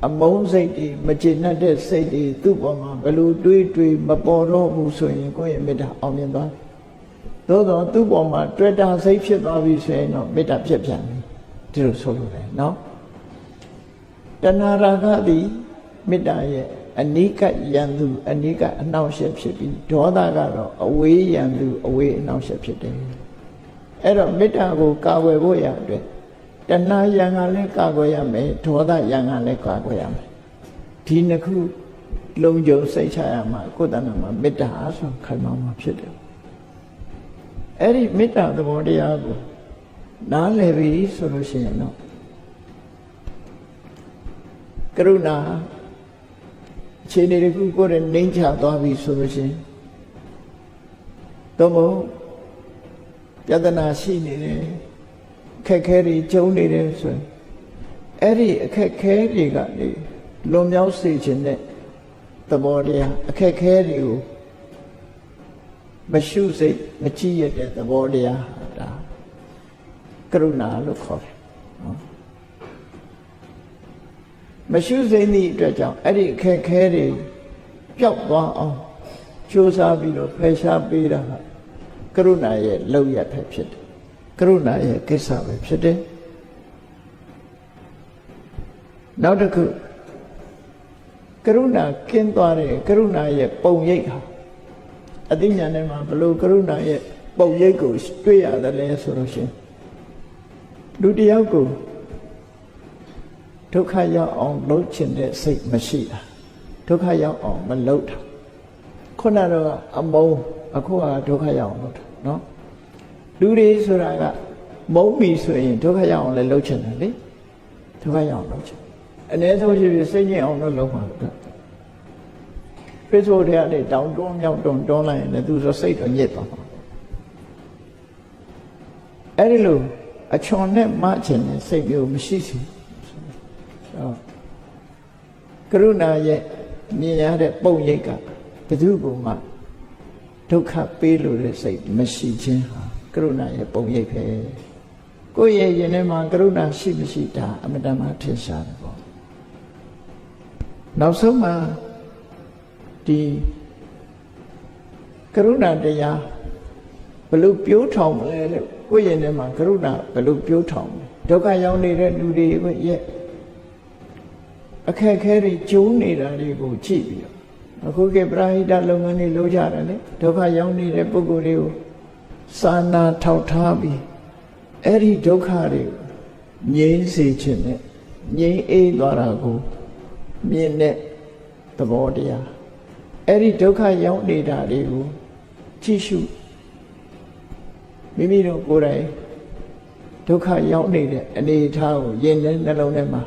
အမုန်းစိတ်တွေမကျေနပ်တဲ့စိတ်တွေသူ့ပေါ်မှာဘယ်လိုတွေးမပေါ်တော့ဘူးဆိုရင်ကိုယ့်ရဲ့မေတ္တာအောင်မြင်သွားသို့တော့သူ့ပေါ်မှာတွေ့တာစိတ်ဖြစ်သွားပြီဆိုရင်တော့မေတ္တာပြတ်ပြန်ပြီဒီလိုဆိုလို့ရတယ်နော်တဏှာရာဂသည်မေတ္တာရဲ့အနိကယံသူအနိကအနှောင့်အယှက်ဖြစ်ပြီးဒေါသကတော့အဝေးယံသူအဝေးအနှောင့်အယှက်ဖြစ်တယ်အဲ့တော့မေတ္တာကိုကာကွယ်ဖို့ရအတွက်တဏှာယံကလည်းကာကွယ်ရမယ်ဒေါသယံကလည်းကာကွယ်ရမယ်ဒီနှစ်ခုလုံးကြုံစိတ်ချရမှာကိုယ်တဏ္ဍာမှာမေတ္တာဆိုခိုင်မာမှာဖြစ်တယ်အဲ့ဒီမေတ္တာသဘောတရားကိုနားလည်ပြီဆိုလို့ရှိရင်တော့ကရုဏာအခြေအနေတစ်ခုကိုယ်နဲ့နှိမ့်ချသွားပြီဆိုလို့ရှိရင်တော့ပြဿနာရှိနေတယ်အခက်ခဲတွေကြုံနေတယ်ဆိုရင်အဲ့ဒီအခက်ခဲတွေကနေလွန်မြောက်စေခြင်းတဲ့သဘောတရားအခက်ခဲတွေကိုမရှုစိတ်မကြည့်ရတဲ့သဘောတရားဒါကရုဏာလို့ခေါ်တယ်နော်မရှုစိတ်သည့်အတွက်ကြောင့်အဲ့ဒီအခက်ခဲတွေပျောက်သွားအောင်ကြိုးစားပြီးတော့ဖယ်ရှားပေးတာကရုဏာရဲ့လောက်ရပဲဖြစ်တယ်ကရုဏာရဲ့ကိစ္စပဲဖြစ်တယ်နောက်တစ်ခုကရုဏာကင်းသွားတဲ့ကရုဏာရဲ့ပုံရိပ်ဟာအသိဉာဏ်ထဲမှာဘလို့ကရုဏာရဲ့ပုံရိပ်ကိုတွေ့ရတယ်လဲဆိုလို့ရှိရင်လူတယောက်ကိုဒုက္ခရောက်အောင်လုပ်ချင်တဲ့စိတ်မရှိတာဒုက္ခရောက်အောင်မလုပ်တာခုနကတော့အမုန်းအခုကဒုက္ခရောက်အောင်လုပ်တာနော်လူတွေဆိုတာကမုန်းပြီဆိုရင်ဒုက္ခရောက်အောင်လည်းလုပ်ချင်တယ်လေဒုက္ခရောက်အောင်လုပ်ချင်အနည်းဆုံးရှိပြီးစိတ်ညစ်အောင်လုပ်မှာလို့Facebook ထဲကနေတောင်းတွန်းမြောက်တွန်းလိုက်ရင်လည်းသူဆိုစိတ်တော့ညစ်သွားမှာအဲ့ဒီလိုအချွန်နဲ့မှချင်တဲ့စိတ်မျိုးမရှိစီကရုဏာရဲ့မြင်ရတဲ့ပုံရိပ်ကဘယ်သူ့ကိုမှ ဒုက္ခပေးလို့တဲ့စိတ်မရှိခြင်းဟာကရုဏာရဲ့ပုံရိပ်ပဲကိုယ့်ရဲ့ရင်ထဲမှာကရုဏာရှိမရှိတာအမတန်မှထင်ရှားတယ်ပေါ့နောက်ဆုံးမှာဒီကရုဏာတရားဘယ်လိုပြိုးထောင်မလဲတဲ့ကိုယ့်ရင်ထဲမှာကရုဏာဘယ်လိုပြိုးထောင်မလဲဒုက္ခရောက်နေတဲ့လူတွေရဲ့အခက်အခဲတွေကျုံနေတာတွေကိုကြည့်ပြီးတော့အခုကပရိဟိတလုပ်ငန်းတွေလုပ်ကြတယ်လေဒုက္ခရောက်နေတဲ့ပုဂ္ဂိုလ်တွေကိုစာနာထောက်ထားပြီးအဲ့ဒီဒုက္ခတွေကိုငြိမ်းစေခြင်းနဲ့ငြိမ်းအေးသွားတာကိုမြင်တဲ့သဘောတရားအဲ့ဒီဒုက္ခရောက်နေတာတွေကိုကြည့်ရှုမိမိတို့ကိုယ်တိုင်ဒုက္ခရောက်နေတဲ့အနေအထားကိုယဉ်တဲ့နှလုံးထဲမှာ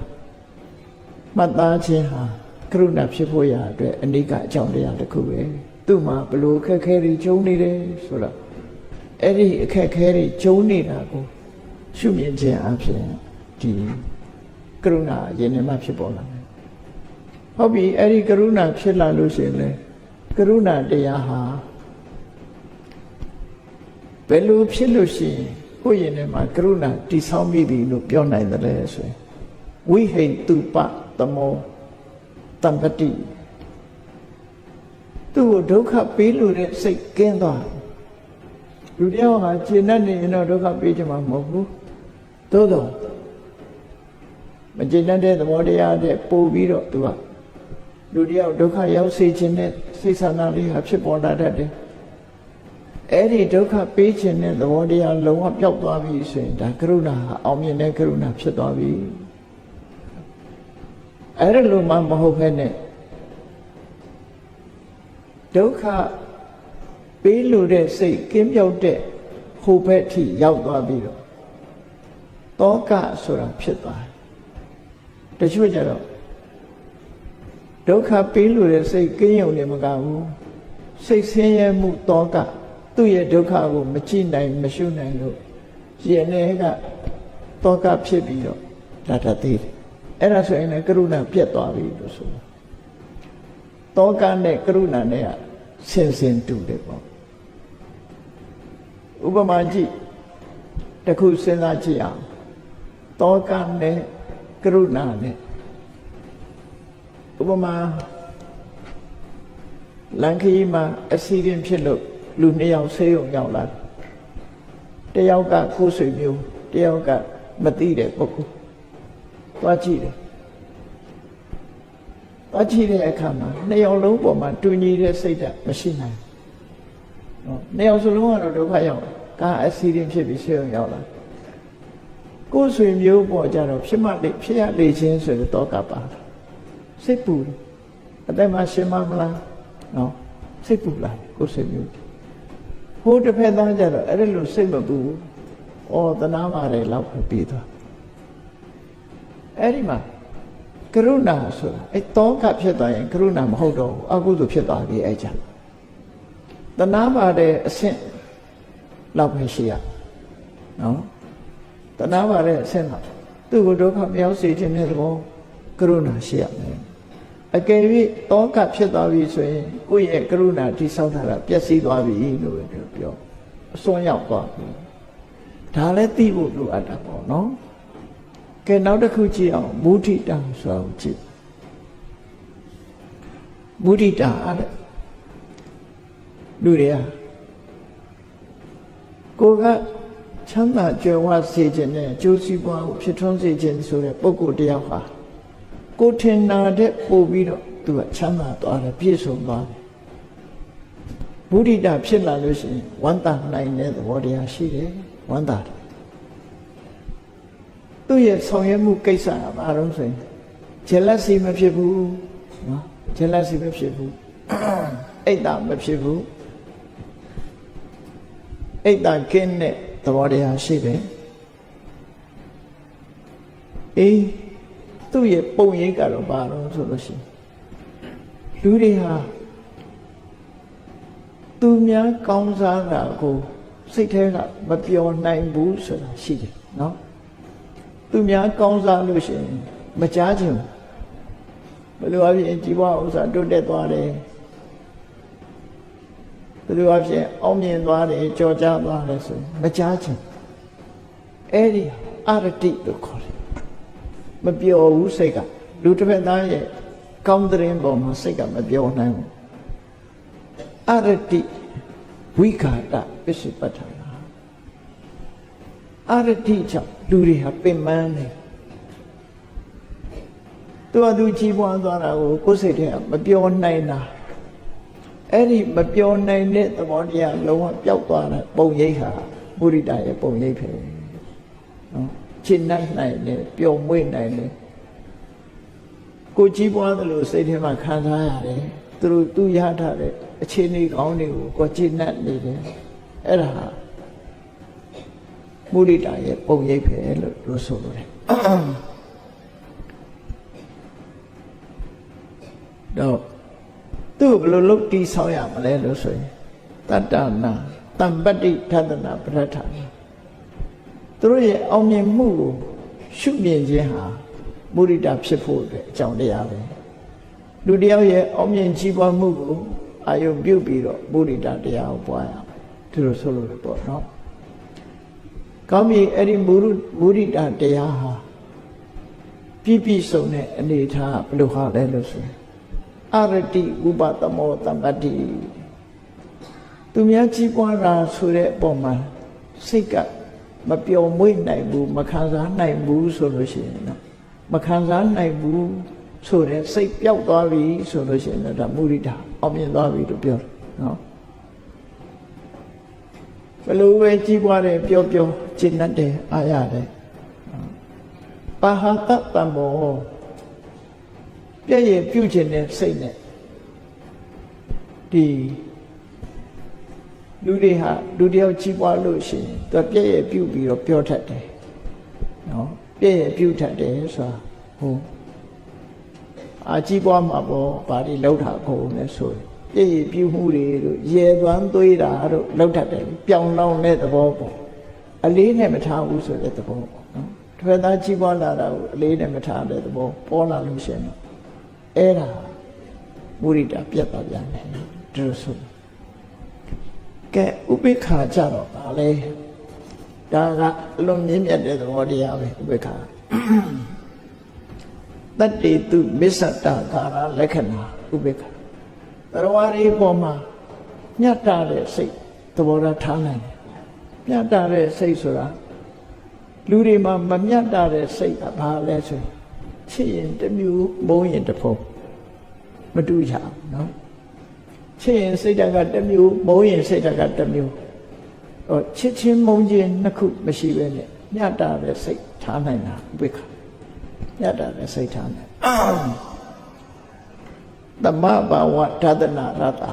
မှတ်သားခြင်းဟာကရုဏာဖြစ်ဖို့ရအတွက်အနိကအကြောင်းတရားတစ်ခုပဲသူ့မှာဘလို့အခက်အခဲတွေကျုံနေတယ်ဆိုတော့အဲ့ဒီအခက်အခဲတွေကျုံနေတာကိုရှုမြင်ခြင်းအပြင်ဒီကရုဏာယဉ်နေမှဖြစ်ပေါ်လာတယ်ဟုတ်ပြီအဲ့ဒီကရုဏာဖြစ်လာလို့ရှိရင်လေကရုဏာတရားဟာဘယ်လိုဖြစ်လို့ရှိရင်ကိုယ့်ရင်ထဲမှာကရုဏာတည်ဆောက်မိပြီလို့ပြောနိုင်တယ်လဲဆိုရင်ဝိဟိတုပသမောတမ္ပတိသူ့ကိုဒုက္ခပေးလို့တဲ့စိတ်ကင်းသွားလူတယောက်ဟာခြေနဲ့နေရင်တော့ဒုက္ခပေးချင်မှာမဟုတ်ဘူးသို့တော့မခြေနဲ့တဲ့သဘောတရားတဲ့ပို့ပြီးတော့သူကလူတယောက်ဒုက္ခရောက်စေခြင်းနဲ့စိတ်ဆန္ဒလေးဟာဖြစ်ပေါ်လာတတ်တယ်အဲ့ဒီဒုက္ခပေးခြင်းနဲ့သဘောတရားလုံးဝပျောက်သွားပြီဆိုရင်ဒါကရုဏာဟာအောင်မြင်တဲ့ကရုဏာဖြစ်သွားပြီအဲ့ဒါလိုမှမဟုတ်ဘဲနဲ့ဒုက္ခပေးလို့တဲ့စိတ်ကင်းပြောက်တဲ့ဟိုဘက်ထိရောက်သွားပြီးတော့တောကဆိုတာဖြစ်သွားတယ်တချို့ကြတော့ဒုက္ခပေးလို့တဲ့စိတ်ကင်းရုံနဲ့မကဘူးစိတ်ဆင်းရဲမှုတောကသူ့ရဲ့ဒုက္ခကိုမကြည့်နိုင်မရှုနိုင်လို့ရင်ထဲကတောကဖြစ်ပြီးတော့ဒါတသေးတယ်အဲ့ဒါဆိုရင်လည်းကရုဏာပြတ်သွားပြီလို့ဆိုတာတောကနဲ့ကရုဏာနဲ့ဆင်ဆင်တူတယ်ပေါ့ဥပမာကြည့်တစ်ခုစဉ်းစားကြည့်အောင်တောကနဲ့ကရုဏာနဲ့ဥပမာလန်ခီမှာအစီအရင်ဖြစ်လို့လူနှစ်ယောက်ဆေးရုံရောက်လာတယောက်ကကိုယ်ဆွေမျိုးတယောက်ကမသိတဲ့ပုဂ္ဂိုလ်သွားကြည့်တယ်သွားကြည့်တဲ့အခါမှာနှစ်ယောက်လုံးပေါ်မှာတူညီတဲ့စိတ်ဓာတ်မရှိနိုင်နော်နှစ်ယောက်စလုံးကတော့ဒုက္ခရောက်ကားအစီအရင်ဖြစ်ပြီးဆေးရုံရောက်လာကိုယ်ဆွေမျိုးပေါ်ကြတော့ဖြစ်မှလေဖြစ်ရလေချင်းဆိုတော့ကပါစိတ်ပူတယ်အသက်မှာရှင်မမလားနော်စိတ်ပူလာကိုယ်ဆွေမျိုးဟိုတစ်ဖက်သားကြတော့အဲ့ဒါလိုစိတ်မပူဘူး။အော်သနာပါတယ်လောက်ပဲပြီးသွား။အဲ့ဒီမှာကရုဏာဆိုတာအဲ့တောကဖြစ်သွားရင်ကရုဏာမဟုတ်တော့ဘူးအကုသိုလ်ဖြစ်သွားပြီအဲ့ကြ။သနာပါတဲ့အဆင့်လောက်ပဲရှိရ။နော်။သနာပါတဲ့အဆင့်လောက်သူ့ကိုဒုက္ခမရောက်စေခြင်းတဲ့သဘောကရုဏာရှိရမယ်။အကယ်၍တောကဖြစ်သွားပြီဆိုရင်ကိုယ့်ရဲ့ကရုဏာတိဆောက်ထားတာပျက်စီးသွားပြီလို့ပဲပြောအစွန်းရောက်သွားပြီဒါလည်းသိဖို့လိုအပ်တာပေါ့နော်ကဲနောက်တစ်ခုကြည့်အောင်မုဒိတာဆိုတာကိုကြည့်မုဒိတာအဲ့လူတွေကကိုကချမ်းသာကြွယ်ဝစေခြင်းနဲ့ကျိုးစီးပွားကိုဖြစ်ထွန်းစေခြင်းဆိုတဲ့ပုဂ္ဂိုလ်တရားဟာကိုထင်နာတဲ့ပို့ပြီးတော့သူကချမ်းသာသွားတယ်ပြည့်စုံသွားတယ်မုဒိတာဖြစ်လာလို့ရှိရင်ဝမ်းသာနိုင်တဲ့သဘောတရားရှိတယ်ဝမ်းသာတယ်သူ့ရဲ့ဆောင်ရွက်မှုကိစ္စကဘာလို့ဆိုရင် jealousy မဖြစ်ဘူးနော် jealousy မဖြစ်ဘူးအိတ်တာမဖြစ်ဘူးအိတ်တာကင်းတဲ့သဘောတရားရှိတယ်အေးသူ့ရဲ့ပုံရိပ်ကတော့ဘာလို့ဆိုလို့ရှိရင်လူတွေဟာသူများကောင်းစားတာကိုစိတ်ထဲကမပျော်နိုင်ဘူးဆိုတာရှိတယ်နော်သူများကောင်းစားလို့ရှိရင်မကြားချင်ဘယ်လိုအဖြစ်ကြီးပွားဥစ္စာတိုးတက်သွားတယ် သူအဖြစ်အောင်မြင်သွားတယ်ကြော်ကြားသွားတယ်ဆိုမကြားချင်အဲ့ဒီအရတိလို့ခေါ်တယ်မပျော်ဘူးစိတ်ကလူတစ်ဖက်သားရဲ့ကောင်းတဲ့ရင်ပေါ်မှာစိတ်ကမပျော်နိုင်ဘူးအရတိဝိခာတပစ္စုပ္ပတ္ထနာအရတိကြောင့်လူတွေဟာပင်ပန်းနေသူကြီးပွားသွားတာကိုကိုယ်စိတ်ထဲမပျော်နိုင်တာအဲ့ဒီမပျော်နိုင်တဲ့သဘောတရားလုံးဝပျောက်သွားတဲ့ပုံရိပ်ဟာမုရိဒရဲ့ပုံရိပ်ပဲနော်ရှင်းနိုင်တယ်ပျော်မွေ့နိုင်တယ်ကိုကြီးပွားသလိုစိတ်ထဲမှာခံစားရတယ်သူရထားတဲ့အခြေအနေကောင်းတွေကိုကိုရှင်းနေတယ်အဲ့ဒါဟာမုရိဒရဲ့ပုံရိပ်ပဲလို့ဆိုလို့တယ်တော့သူ့ဘယ်လိုလုပ်တည်ဆောက်ရမလဲလို့ဆိုရင်တတ္တနာတမ္ပတ္တိထသနာပဋ္ဌာန်သူတို့ရဲ့အောင်မြင်မှုကိုရှုမြင်ခြင်းဟာမုရိဒဖြစ်ဖို့အတွက်အကြောင်းတရားပဲလူတယောက်ရဲ့အောင်မြင်ကြီးပွားမှုကိုအာယုပြုပြီးတော့မုရိဒတရားကိုပွားရမယ်သူတို့ဆိုလို့ပေါ့နော်ကောင်းပြီအဲ့ဒီမုရိဒတရားဟာပြည့်စုံတဲ့အနေထားဘယ်လိုဟာလဲလို့ဆိုရင်အရတိဥပသမောတမ္ပတ္တိသူများကြီးပွားတာဆိုတဲ့အပေါ်မှာစိတ်ကမပျော်မွေ့နိုင်ဘူးမခံစားနိုင်ဘူးဆိုလို့ရှိရင်တော့မခံစားနိုင်ဘူးဆိုတဲ့စိတ်ပျောက်သွားပြီဆိုလို့ရှိရင်တော့ဒါမုရိဒအောင်မြင်သွားပြီလို့ပြောတယ်နော်ဘယ်လိုပဲကြီးပွားတယ်ပျော်ကျင့်တတ်တယ်အားရတယ်ပါဟတတံဘောပြည့်ရဲ့ပြုခြင်းတဲ့စိတ်နဲ့ဒီလူတွေဟာလူတယောက်ကြီးပွားလို့ရှိရင်သူပြည့်ရဲ့ပြုပြီးတော့ပြောတတ်တယ်နော်ပြည့်ရဲ့ပြုတတ်တယ်ဆိုတာဟုတ်အာကြီးပွားမှာပေါ့ဗာဒီလောက်တာကိုလည်းဆိုပြည့်ရဲ့ပြုမှုတွေတို့ရေသွမ်းသွေးတာတို့လောက်တတ်တယ်ပြောင်းလောင်းတဲ့သဘောပေါ့အလေးနဲ့မထားဘူးဆိုတဲ့သဘောပေါ့နော်တစ်ဖက်သားကြီးပွားလာတာကိုအလေးနဲ့မထားတဲ့သဘောပေါ်လာလို့ရှိရင်အဲ့ဒါမုရိဒပြတ်သွားပြန်တယ်ဒီလိုဆိုကဲဥပိ္ပခာကြတော့ဗာလေဒါကအလွန်မြင့်မြတ်တဲ့သဘောတရားပဲဥပိ္ပခာတတ္တိတုမစ္ဆတကာရလက္ခဏာဥပိ္ပခာသရဝရီပေါ်မှာညတ်တာတဲ့စိတ်သဘောထားနိုင်တယ်ညတ်တာတဲ့စိတ်ဆိုတာလူတွေမှာမမြတ်တာတဲ့စိတ်ကဘာလဲဆိုချစ်ရင်တစ်မျိုးမုန်းရင်တစ်ဖုံမတူရဘူးနော်ချစ်ရင်စိတ်ဓာတ်ကတစ်မျိုးမုန်းရင်စိတ်ဓာတ်ကတစ်မျိုးဟောချစ်ချင်းမုန်းချင်းနှစ်ခုမရှိပဲနဲ့ညတ်တာတဲ့စိတ်ထားနိုင်တာဥပိ္ပခာညတ်တာတဲ့စိတ်ထားနိုင်သမဘာဝဒသနာရတ္တာ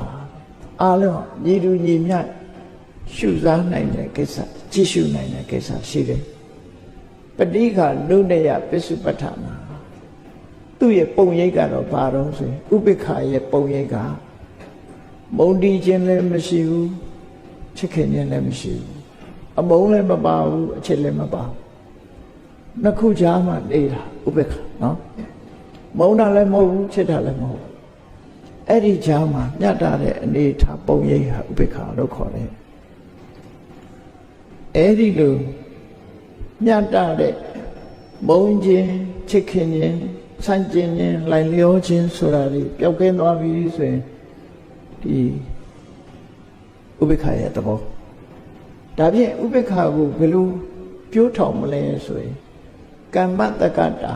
အားလုံးညီတူညီမျှရှုစားနိုင်တဲ့ကိစ္စကြည့်ရှုနိုင်တဲ့ကိစ္စရှိတယ်ပဋိက္ခနုနေယပစ္စုပ္ပတ္ထနာသူ့ရဲ့ပုံရိပ်ကတော့ဘာတော့ဆိုရင်ဥပိ္ပခာရဲ့ပုံရိပ်ကမုန်းတီးခြင်းလည်းမရှိဘူးချစ်ခင်ခြင်းလည်းမရှိဘူးအမုန်းလည်းမပါဘူးအချစ်လည်းမပါဘူးနှစ်ခုကြားမှာနေတာဥပိ္ပခာနော်မုန်းတာလည်းမဟုတ်ဘူးချစ်တာလည်းမဟုတ်ဘူးအဲ့ဒီကြားမှာညတ်တာတဲ့အနေထားပုံရိပ်ဟာဥပိ္ပခာလို့ခေါ်တယ်အဲ့ဒီလိုညတ်တာတဲ့မုန်းခြင်းချစ်ခင်ခြင်းဆန့်ကျင်ခြင်းလိုက်လျောခြင်းဆိုတာတွေပျောက်ကင်းသွားပြီဆိုရင်ဒီဥပိ္ပခာရဲ့သဘောဒါဖြင့်ဥပိ္ပခာကိုဘယ်လိုပြိုးထောင်မလဲဆိုရင်ကမ္မတက္ကတာ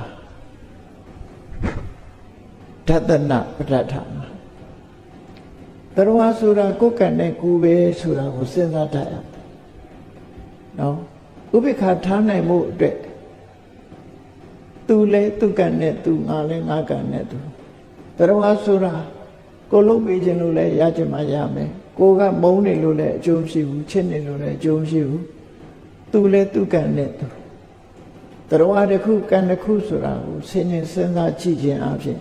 ဒသနာပဋ္ဌာန်တရားဆိုတာကိုယ်ကံနဲ့ကိုယ်ပဲဆိုတာကိုစဉ်းစားတတ်ရမယ်နော်ဥပိ္ပခာထားနိုင်မှုအတွက်သူလဲသူကံနဲ့သူငါလဲငါကံနဲ့သူတရားဆိုတာကိုလုံးပေးခြင်းလို့လဲရခြင်းမရမယ်ကိုကမုန်းနေလို့လဲအကျိုးမရှိဘူးချစ်နေလို့လဲအကျိုးမရှိဘူးသူလဲသူကံနဲ့သူတရားတစ်ခုကံတစ်ခုဆိုတာကိုဆင်ញင်စဉ်းစားကြည့်ခြင်းအပြင်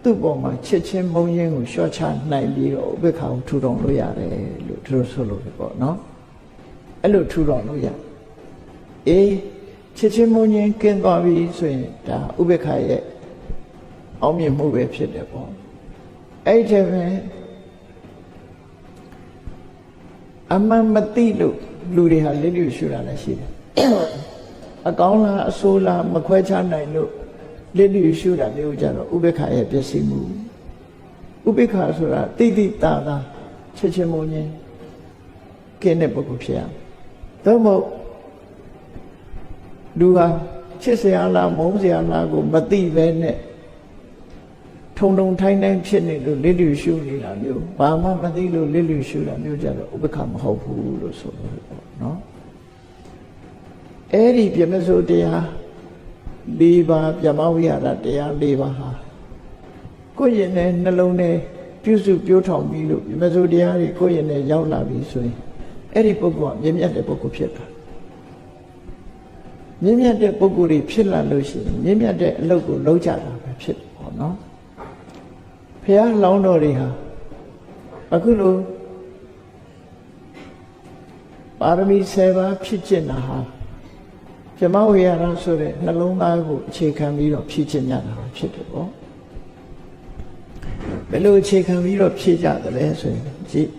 သူ့ပေါ်မှာချစ်ချင်းမုန်းခြင်းကိုလျှော့ချနိုင်ပြီးတော့ဥပိ္ပခာကိုထူထောင်လို့ရတယ်လို့သူတို့ဆိုလို့ပေါ့နော်အဲ့လိုထူထောင်လို့ရအေးချစ်ချင်းမုန်းခြင်းကင်းသွားပြီဆိုရင်ဒါဥပိ္ပခာရဲ့အောင်မြင်မှုပဲဖြစ်တယ်ပေါ့အဲ့ဒီပဲ အမှန်မသိလို့လူတွေဟာလစ်လျူရှုတာလည်းရှိတယ်အကောင်းလားအဆိုးလားမခွဲခြားနိုင်လို့လစ်လျူရှုတာမျိုးကြတော့ဥပေက္ခရဲ့ပျက်စီးမှုဥပေက္ခဆိုတာတိတိတာတာချက်ချင်းမုန်းခြင်းကင်းတဲ့ပုဂ္ဂိုလ်ဖြစ်ရမယ်သို့မဟုတ်လူဟာချစ်စရာလားမုန်းစရာလားကိုမသိပဲနဲ့ထုံထုံထိုင်းတိုင်းဖြစ်နေလို့လစ်လျူရှုနေတာမျိုးဘာမှမသိလို့လစ်လျူရှုတာမျိုးကြတော့ဥပ္ပခမဟုတ်ဘူးလို့ဆိုလို့ပေါ့နော်အဲ့ဒီပြမစိုးတရား၄ပါးပြမဝိဟာရတရား၄ပါးဟာကိုယ့်ရင်နဲ့နှလုံးနဲ့ပြုစုပြောထောင်ပြီးလို့ပြမစိုးတရားတွေကိုယ့်ရင်နဲ့ရောက်လာပြီဆိုရင်အဲ့ဒီပုဂ္ဂိုလ်ကမြင့်မြတ်တဲ့ပုဂ္ဂိုလ်ဖြစ်တာမြင့်မြတ်တဲ့ပုဂ္ဂိုလ်တွေဖြစ်လာလို့ရှိရင်မြင့်မြတ်တဲ့အလုပ်ကိုလုပ်ကြတာပဲဖြစ်တယ်ပေါ့နော်ဘုရားလောင်းတော်တွေဟာအခုလိုပါရမီ7ပါးဖြစ်ကျင့်တာဟာဗြဟ္မဝိဟာရဆိုတဲ့နှလုံးသားကိုအခြေခံပြီးတော့ဖြည့်ကျင့်ကြတာဖြစ်တယ်ပေါ့ဘယ်လိုအခြေခံပြီးတော့ဖြည့်ကြသလဲဆိုရင်ကြည့်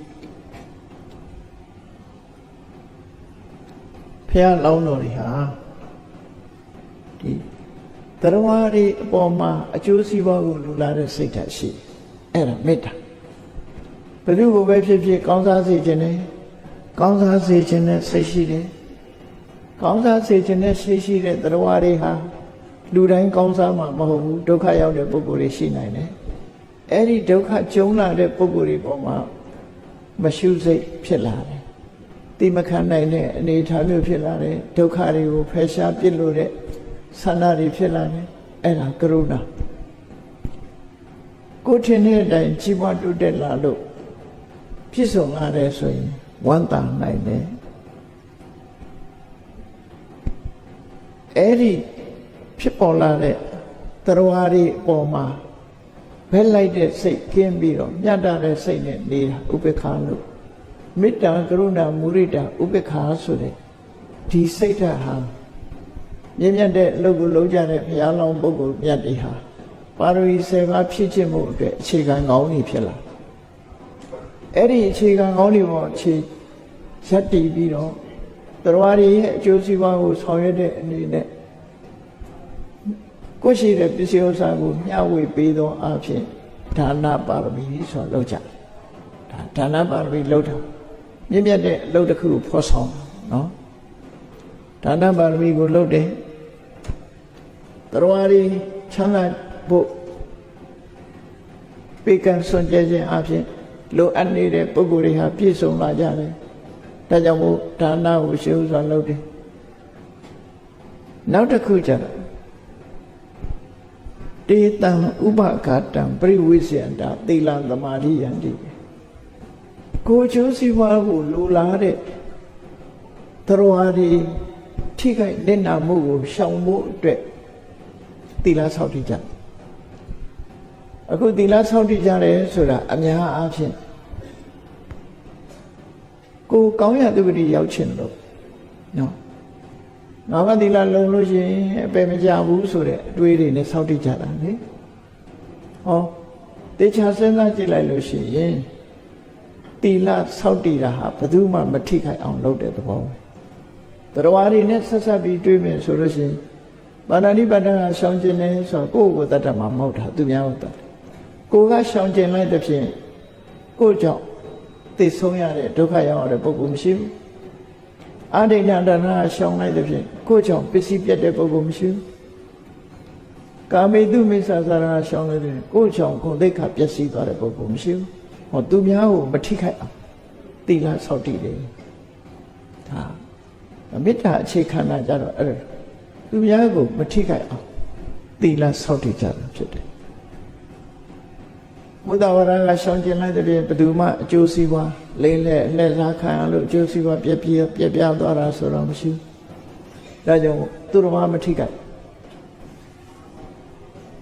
ဘုရားလောင်းတော်တွေဟာဒီတရားဝါဒီအပေါ်မှာအကျိုးစီးပွားကိုလူလာတဲ့စိတ်ဓာတ်ရှိအဲ့ဒါမေတ္တာဘယ်သူကိုပဲဖြစ်ဖြစ်ကောင်းစားစေခြင်းနဲ့ကောင်းစားစေခြင်းနဲ့စိတ်ရှိတယ်ကောင်းစားစေခြင်းနဲ့စိတ်ရှိတဲ့တရားဝါတွေဟာလူတိုင်းကောင်းစားမှာမဟုတ်ဘူးဒုက္ခရောက်တဲ့ပုဂ္ဂိုလ်တွေရှိနိုင်တယ်အဲ့ဒီဒုက္ခကြုံလာတဲ့ပုဂ္ဂိုလ်တွေပေါ်မှာမရှုစိတ်ဖြစ်လာတယ်တိမခံနိုင်တဲ့အနေအထားမျိုးဖြစ်လာတယ်ဒုက္ခတွေကိုဖယ်ရှားပြစ်လို့တဲ့ဆန္ဒတွေဖြစ်လာတယ်အဲ့ဒါကရုဏာကိုယ်ထင်တဲ့အတိုင်းကြီးပွားတိုးတက်လာလို့ပြည့်စုံလာတယ်ဆိုရင်ဝမ်းသာနိုင်တယ်အဲ့ဒီဖြစ်ပေါ်လာတဲ့တရားဝါဒီအပေါ်မှာဘက်လိုက်တဲ့စိတ်ကင်းပြီးတော့မြတ်တဲ့စိတ်နဲ့နေတာဥပေက္ခလို့မေတ္တာကရုဏာမုဒိတာဥပေက္ခဆိုတဲ့ဒီစိတ်ဓာတ်ဟာမြင့်မြတ်တဲ့အလုပ်ကိုလုပ်ကြတဲ့ဘုရားလောင်းပုဂ္ဂိုလ်မြတ်တွေဟာပါရမီ7ပါးဖြစ်ခြင်းမှုအတွက်အခြေခံကောင်းတွေဖြစ်လာအဲ့ဒီအခြေခံကောင်းတွေပေါ်အခြေရပ်တည်ပြီးတော့တရားတွေရဲ့အကျိုးစီးပွားကိုဆောင်ရွက်တဲ့အနေနဲ့ကိုရှိတဲ့ပစ္စည်းဥစ္စာကိုမျှဝေပေးသောအဖြစ်ဒါနပါရမီဆိုလုပ်ကြဒါနပါရမီလုပ်တာမြင့်မြတ်တဲ့အလုပ်တစ်ခုကိုဖော်ဆောင်နော်ဒါနပါရမီကိုလုပ်တယ်တရားတွေချမ်းသာဖို့ပေကံစွန့်ကြဲခြင်းအဖြစ်လိုအပ်နေတဲ့ပုဂ္ဂိုလ်တွေဟာပြည့်စုံလာကြတယ်ဒါကြောင့်မို့ဒါနကိုရှေးဥစွာလုပ်တယ်နောက်တစ်ခုကျတော့တေတံဥပဂတံပရိဝိဇ္ဇယတာသီလသမာဓိယံတိကိုကျိုးစီးပွားကိုလိုလားတဲ့တရားတွေထိခိုက်လက်နာမှုကိုရှောင်ဖို့အတွက်သီလဆောက်တည်ကြအခုသီလဆောက်တည်ကြတယ်ဆိုတာအများအားဖြင့်ကိုကောင်းရသူပတိရောက်ချင်လို့နော်ငါကသီလလုံလို့ရှိရင်အပယ်မကြဘူးဆိုတဲ့အတွေးတွေနဲ့ဆောက်တည်ကြတာလေဟောတေချာစဉ်းစားကြည့်လိုက်လို့ရှိရင်သီလဆောက်တည်တာဟာဘယ်သူမှမထိခိုက်အောင်လုပ်တဲ့သဘောပဲတရားတွေနဲ့ဆက်ဆက်ပြီးတွေးမယ်ဆိုလို့ရှိရင်ပါဏာတိပါဒကရှောင်ကျင်တယ်ဆိုတော့ကိုယ့်ကိုယ်တတ်တာမှမဟုတ်တာသူများကိုတတ်တယ်ကိုယ်ကရှောင်ကျင်လိုက်တဲ့ဖြင့်ကိုယ့်ကြောင့်သိဆုံးရတဲ့ဒုက္ခရောက်ရတဲ့ပုဂ္ဂိုလ်မရှိဘူးအာဒိဋ္ဌဒါနရှောင်လိုက်တဲ့ဖြင့်ကိုယ့်ကြောင့်ပစ္စည်းပြတ်တဲ့ပုဂ္ဂိုလ်မရှိဘူးကာမေတုမိစ္ဆာစာရဏရှောင်လိုက်တဲ့ကိုယ့်ကြောင့်ကိုယ်သိက္ခာပျက်စီးသွားတဲ့ပုဂ္ဂိုလ်မရှိဘူးဟောသူများကိုမထိခိုက်အောင်သီလဆောက်တည်တယ်ဒါမေတ္တာအခြေခံတာကြတော့အဲ့ဒါသူများကိုမထိခိုက်အောင်သီလဆောက်တည်ကြတာဖြစ်တယ်ဘုဒ္ဓဝါဒကရှောင်ကျင်လိုက်တဲ့ဘယ်သူမှအကျိုးစီးပွားလိမ့်လက်လှည့်စားခံရလို့အကျိုးစီးပွားပြပြသွားတာဆိုတော့မရှိဘူးဒါကြောင့်သူတော်ဘာမထိခိုက်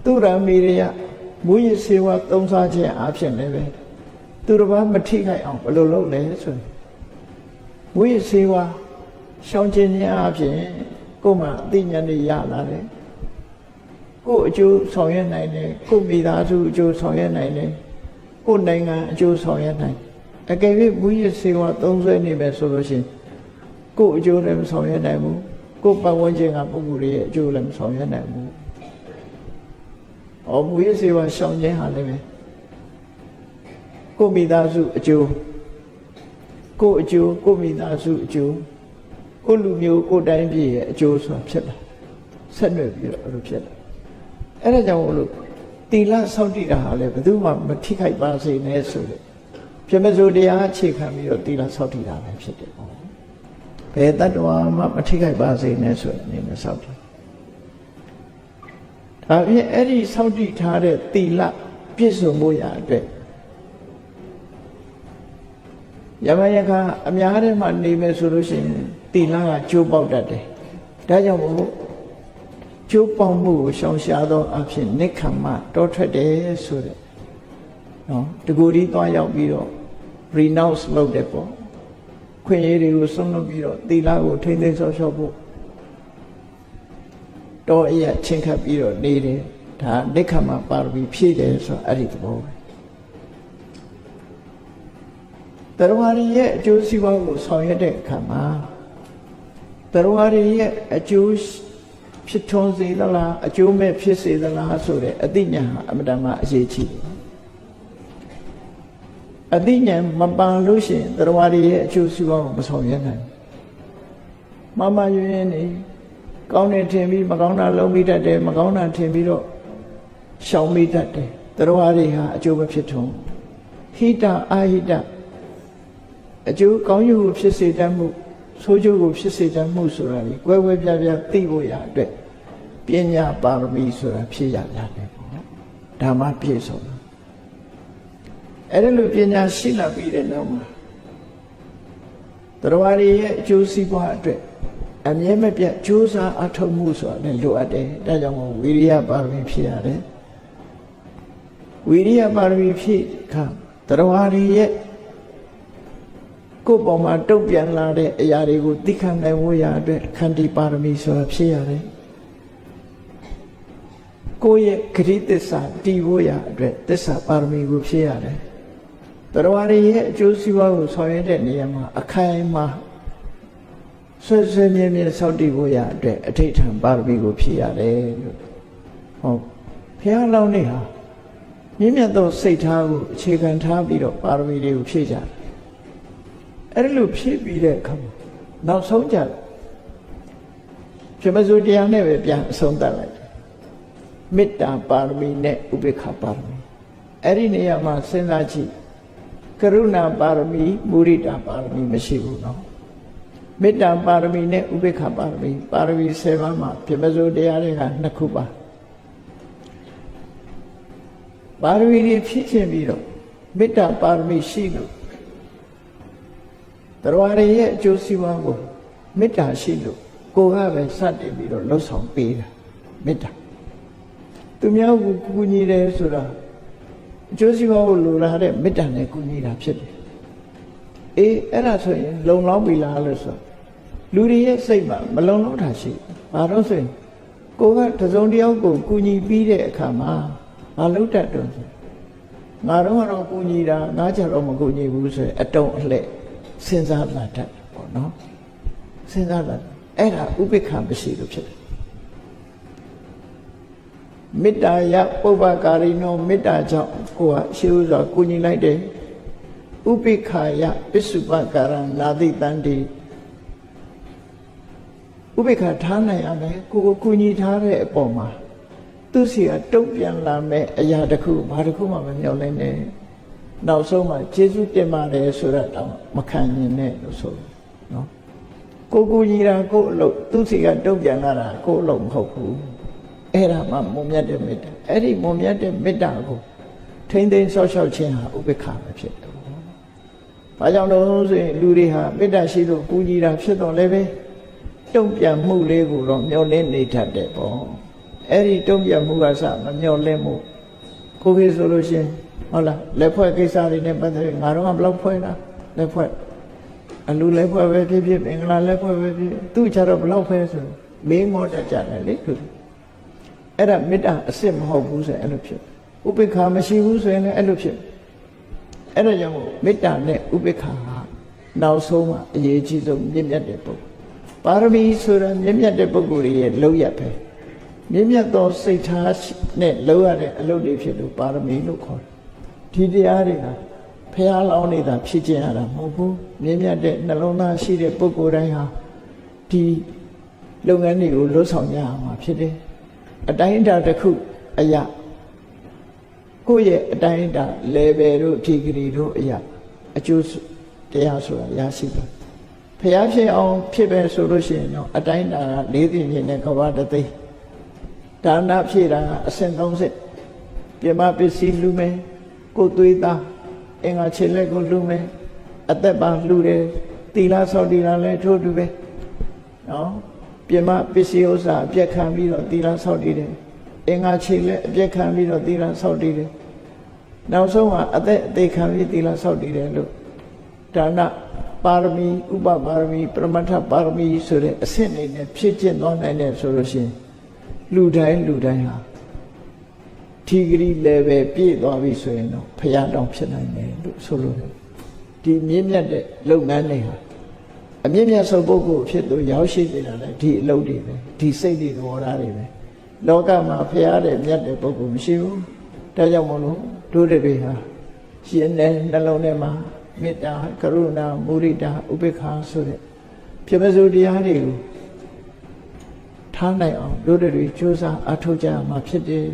သူရမီရိယမူရစေဝသုံးစားခြင်းအဖြစ်လည်းပဲသူတော်ဘာမထိခိုက်အောင်ဘယ်လိုလုပ်လဲဆိုရင်မူရစေဝရှောင်ကျင်ခြင်းအဖြစ်ကိုယ်မှအသိဉာဏ်တွေရလာတယ်ကိုယ်အကျိုးဆောင်ရွက်နိုင်တယ်ကိုယ်မိသားစုအကျိုးဆောင်ရွက်နိုင်တယ်ကိုယ်နိုင်ငံအကျိုးဆောင်ရွက်နိုင် အကယ်၍မူရစေဝါသုံးဆွဲနေမယ်ဆိုလို့ရှိရင်ကိုယ်အကျိုးလည်းမဆောင်ရွက်နိုင်ဘူးကိုယ်ပတ်ဝန်းကျင်ကပုဂ္ဂိုလ်ရဲ့အကျိုးလည်းမဆောင်ရွက်နိုင်ဘူးမူရစေဝါရှောင်ခြင်းဟာလည်းပဲကိုယ်မိသားစုအကျိုးကိုယ်အကျိုးကိုယ်မိသားစုအကျိုးကိုယ်လူမျိုးကိုယ်တိုင်းပြည်ရဲ့အကျိုးဆိုတာဖြစ်လာဆက်နွယ်ပြီးတော့အဲ့လိုဖြစ်လာအဲ့ဒါကြောင့်လို့တီလစောင့်တည်တာဟာလည်းဘယ်သူမှမထိခိုက်ပါစေနဲ့ဆိုတဲ့ပြမစိုးတရားအခြေခံပြီးတော့တီလစောင့်တည်တာပဲဖြစ်တယ်ပေါ့ဘယ်တ attva မှမထိခိုက်ပါစေနဲ့ဆိုတဲ့အနေနဲ့စောင့်တည်ဒါဖြင့်အဲ့ဒီစောင့်တည်ထားတဲ့တီလပြည့်စုံဖို့ရာအတွက်ယမယခအများထဲမှာနေမယ်ဆိုလို့ရှိရင်တီလကကျိုးပေါက်တတ်တယ်ဒါကြောင့်မို့ကျိုးပေါက်မှုကိုရှောင်ရှားသောအဖြစ်နိက္ခမတောထွက်တယ်ဆိုတဲ့နော်တကူဒီသွားရောက်ပြီးတော့ renounce လုပ်တယ်ပေါ့ခွင့်ရည်တွေကိုဆုံးလုပ်ပြီးတော့သီလကိုထိမ့်သိမ်းဆောက်ရှောက်ဖို့တောအရာချင်းခတ်ပြီးတော့နေတယ်ဒါနိက္ခမပါရမီဖြည့်တယ်ဆိုအဲ့ဒီသဘောပဲတရားရည်ရဲ့အကျိုးစီးပွားကိုဆောင်ရွက်တဲ့အခါမှာတရားရည်ရဲ့အကျိုးဖြစ်ထွန်းစေသလားအကျိုးမဲ့ဖြစ်စေသလားဆိုတဲ့အသိဉာဏ်ဟာအမှန်တမ်းအရေးကြီးတယ်အသိဉာဏ်မပန်လို့ရှိရင်တရားရည်ရဲ့အကျိုးစီးပွားကိုမဆောင်ရွက်နိုင်မမယွင်းနေကောင်းတယ်ထင်ပြီးမကောင်းတာလုံးပြီးတတ်တယ်မကောင်းတာထင်ပြီးတော့ရှောင်ပြီးတတ်တယ်တရားရည်ဟာအကျိုးမဖြစ်ထွန်းဟိတအာဟိတအကျိုးကောင်းကျိုးကိုဖြစ်စေတတ်မှုဆိုးကျိုးကိုဖြစ်စေတတ်မှုဆိုတာဒီကွဲကွဲပြားပြားသိဖို့ရအတွက်ပညာပါရမီဆိုတာဖြည့်ရရတယ်ပေါ့နော်ဓမ္မပြည့်စုံတယ်အဲ့ဒါလိုပညာရှိလာပြီးတဲ့နောက်မှာတရားရည်ရဲ့အကျိုးစီးပွားအတွက်အမြဲမပြတ်ကြိုးစားအထောက်မှုဆိုတာလည်းလိုအပ်တယ်ဒါကြောင့်မို့ဝိရိယပါရမီဖြည့်ရတယ်ဝိရိယပါရမီဖြည့်ခါတရားရည်ရဲ့ကိုယ်ပေါ်မှာတုတ်ပြန်လာတဲ့အရာတွေကိုသိခံနိုင်ဖို့ရအတွက်ခန္တီပါရမီဆိုတာဖြည့်ရတယ်ကိုယ့်ရဲ့ဂရိသစ္စာတည်ဖို့ရအတွက်သစ္စာပါရမီကိုဖြည့်ရတယ်တရားရည်ရဲ့အကျိုးစီးပွားကိုဆောင်ရွက်တဲ့နေရာမှာအခိုင်အမာဆွေးဆွေးမြဲမြဲစောင့်တည်ဖို့ရအတွက်အဋ္ဌံပါရမီကိုဖြည့်ရတယ်လို့ဟုတ်ဘုရားလောင်းနေဟာမြင့်မြတ်သောစိတ်ထားကိုအခြေခံထားပြီးတော့ပါရမီတွေကိုဖြည့်ကြတယ်အဲ့လိုဖြည့်ပြီးတဲ့အခါမှာနောက်ဆုံးကြပြမစိုးတရားနဲ့ပဲပြန်အဆုံးသတ်လိုက်မေတ္တာပါရမီနဲ့ဥပေက္ခပါရမီအဲ့ဒီနေရာမှာစဉ်းစားကြည့်ကရုဏာပါရမီမုဒိတာပါရမီမရှိဘူးနော်မေတ္တာပါရမီနဲ့ဥပေက္ခပါရမီပါရမီ7ပါးမှာပြမစိုးတရားတွေက2ခုပါပါရမီတွေဖြည့်ခြင်းပြီးတော့မေတ္တာပါရမီရှိလို့တရားရည်ရဲ့အကျိုးစီးပွားကိုမေတ္တာရှိလို့ကိုယ်ကပဲစတင်ပြီးတော့လှုပ်ဆောင်ပေးတာမေတ္တာသူများကိုကူညီတယ်ဆိုတာအကျိုးစီးပွားကိုလိုလားတဲ့မေတ္တာနဲ့ကူညီတာဖြစ်တယ်အေးအဲ့ဒါဆိုရင်လုံလောက်ပြီလားလို့ဆိုလူတွေရဲ့စိတ်မှာမလုံလောက်တာရှိဘာလို့ဆိုရင်ကိုယ်ကတစုံတယောက်ကိုကူညီပြီးတဲ့အခါမှာမလုပ်တတ်တော့ငါတော့ကူညီတာငါကြတော့မကူညီဘူးဆိုရင်အတုံးအလှဲ့စဉ်းစားလာတတ်ပေါ့နော်စဉ်းစားလာအဲ့ဒါဥပိ္ပခာမရှိလို့ဖြစ်တယ်မေတ္တာယပုဗ္ဗကာရိနောမေတ္တာကြောင့်ကိုယ်ကရှိဥစွာကူညီလိုက်တယ်ဥပိ္ပခာယပစ္စုပကာရံနာတိတန္တိဥပိ္ပခာထားနိုင်ရမယ်ကိုယ်ကူညီထားတဲ့အပေါ်မှာသူစီကတုံ့ပြန်လာမဲ့အရာတစ်ခုဘာတစ်ခုမှမမျှော်လင့်နဲ့နောက်ဆုံးမှာကျေးဇူးတင်ပါတယ်ဆိုတော့မခံရင်နဲ့လို့ဆိုနော်ကိုကူညီတာကိုအလုပ်သူစီကတုံ့ပြန်လာတာကိုအလုပ်မဟုတ်ဘူးအဲ့ဒါမှမွန်မြတ်တဲ့မေတ္တာအဲ့ဒီမွန်မြတ်တဲ့မေတ္တာကိုထိမ့်သိမ်းဆောက်ရှောက်ခြင်းဟာဥပေက္ခပဲဖြစ်တယ်။ဘာကြောင့်လို့ဆိုရင်လူတွေဟာမေတ္တာရှိလို့ကူညီတာဖြစ်တော့လည်းပဲတုံ့ပြန်မှုလေးကိုတော့မျှော်လင့်နေတတ်တယ်ပေါ့။အဲ့ဒီတုံ့ပြန်မှုကစမမျှော်လင့်မှုကိုကြီးဆိုလို့ရှိရင်ဟုတ်လားလက်ဖွဲ့ကိစ္စတွေနဲ့ပတ်သက်ပြီးငါတို့ကဘယ်လောက်ဖွဲ့တာလက်ဖွဲ့အလူလက်ဖွဲ့ပဲဖြစ်ဖြစ်မင်္ဂလာလက်ဖွဲ့ပဲဖြစ်သူ့ချတော့ဘယ်လောက်ဖွဲ့ဆိုမင်းမောတတ်ကြတယ်လေသူအဲ့ဒါမေတ္တာအစစ်မဟုတ်ဘူးဆိုရင်အဲ့လိုဖြစ်ဥပိ္ပခာမရှိဘူးဆိုရင်လည်းအဲ့လိုဖြစ် အဲ့ဒါကြောင့်မေတ္တာနဲ့ဥပေက္ခဟာနောက်ဆုံးမှာအရေးကြီးဆုံးမြင့်မြတ်တဲ့ပုဂ္ဂိုလ်ပါရမီဆိုတာမြင့်မြတ်တဲ့ပုဂ္ဂိုလ်ရဲ့လောက်ရပဲမြင့်မြတ်သောစိတ်ထားနဲ့လောက်ရတဲ့အလုပ်တွေဖြစ်လို့ပါရမီလို့ခေါ်တယ်ဒီတရားတွေကဖះလောင်းနေတာဖြစ်ခြင်းရတာမဟုတ်ဘူးမြင့်မြတ်တဲ့နှလုံးသားရှိတဲ့ပုဂ္ဂိုလ်တိုင်းဟာဒီလုပ်ငန်းတွေကိုလွတ်ဆောင်ကြရမှာဖြစ်တယ်အတိုင်းအတာတစ်ခုအရာကိုယ့်ရဲ့အတိုင်းအတာ level တို့ degree တို့အရာအကျိုးတရားဆိုတာရရှိတယ်ဖះဖြစ်အောင်ဖြစ်ပဲဆိုလို့ရှိရင်တော့အတိုင်းအတာက၄သိမြင့်နဲ့ကဘာတသိဒါနဖြည့်တာကအဆင့်30ပြမပစ္စည်းလူမယ်ကိုယ်သွေးသားအင်္ဂါခြေလက်ကိုလူမယ်အသက်ပါလူတယ်သီလဆောက်တည်တာလည်းထို့တူပဲနော်ပြမပစ္စည်းဥစ္စာအပြက်ခံပြီးတော့သီလဆောက်တည်တယ်အင်္ဂါခြေလက်အပြက်ခံပြီးတော့သီလဆောက်တည်တယ်နောက်ဆုံးကအသက်အသေးခံပြီးသီလဆောက်တည်တယ်လို့ဒါနပါရမီဥပပါရမီပရမတ္ထပါရမီဆိုတဲ့အဆင့်တွေနဲ့ဖြစ်ကျင့်သွားနိုင်တယ်ဆိုလို့ရှိရင်လူတိုင်းဟာဒီဂရီ level ပြည့်သွားပြီဆိုရင်တော့ဖရာတောင်ဖြစ်နိုင်တယ်လို့ဆိုလို့ဒီမြင့်မြတ်တဲ့လုပ်ငန်းတွေဟာအမြင့်မြတ်ဆုံးပုဂ္ဂိုလ်ဖြစ်သူရောက်ရှိနေတာလေဒီအလုပ်တွေပဲဒီစိတ်တွေသဘောထားတွေပဲလောကမှာဖရာတဲ့မြတ်တဲ့ပုဂ္ဂိုလ်မရှိဘူးဒါကြောင့်မို့လို့တို့တွေဟာရှင်တဲ့နှလုံးထဲမှာမေတ္တာကရုဏာမုဒိတာဥပေက္ခာဆိုတဲ့ဖြစ်မစိုးတရားတွေကိုထားနိုင်အောင်တို့တွေကြိုးစားအထောက်ကြမှာဖြစ်တယ်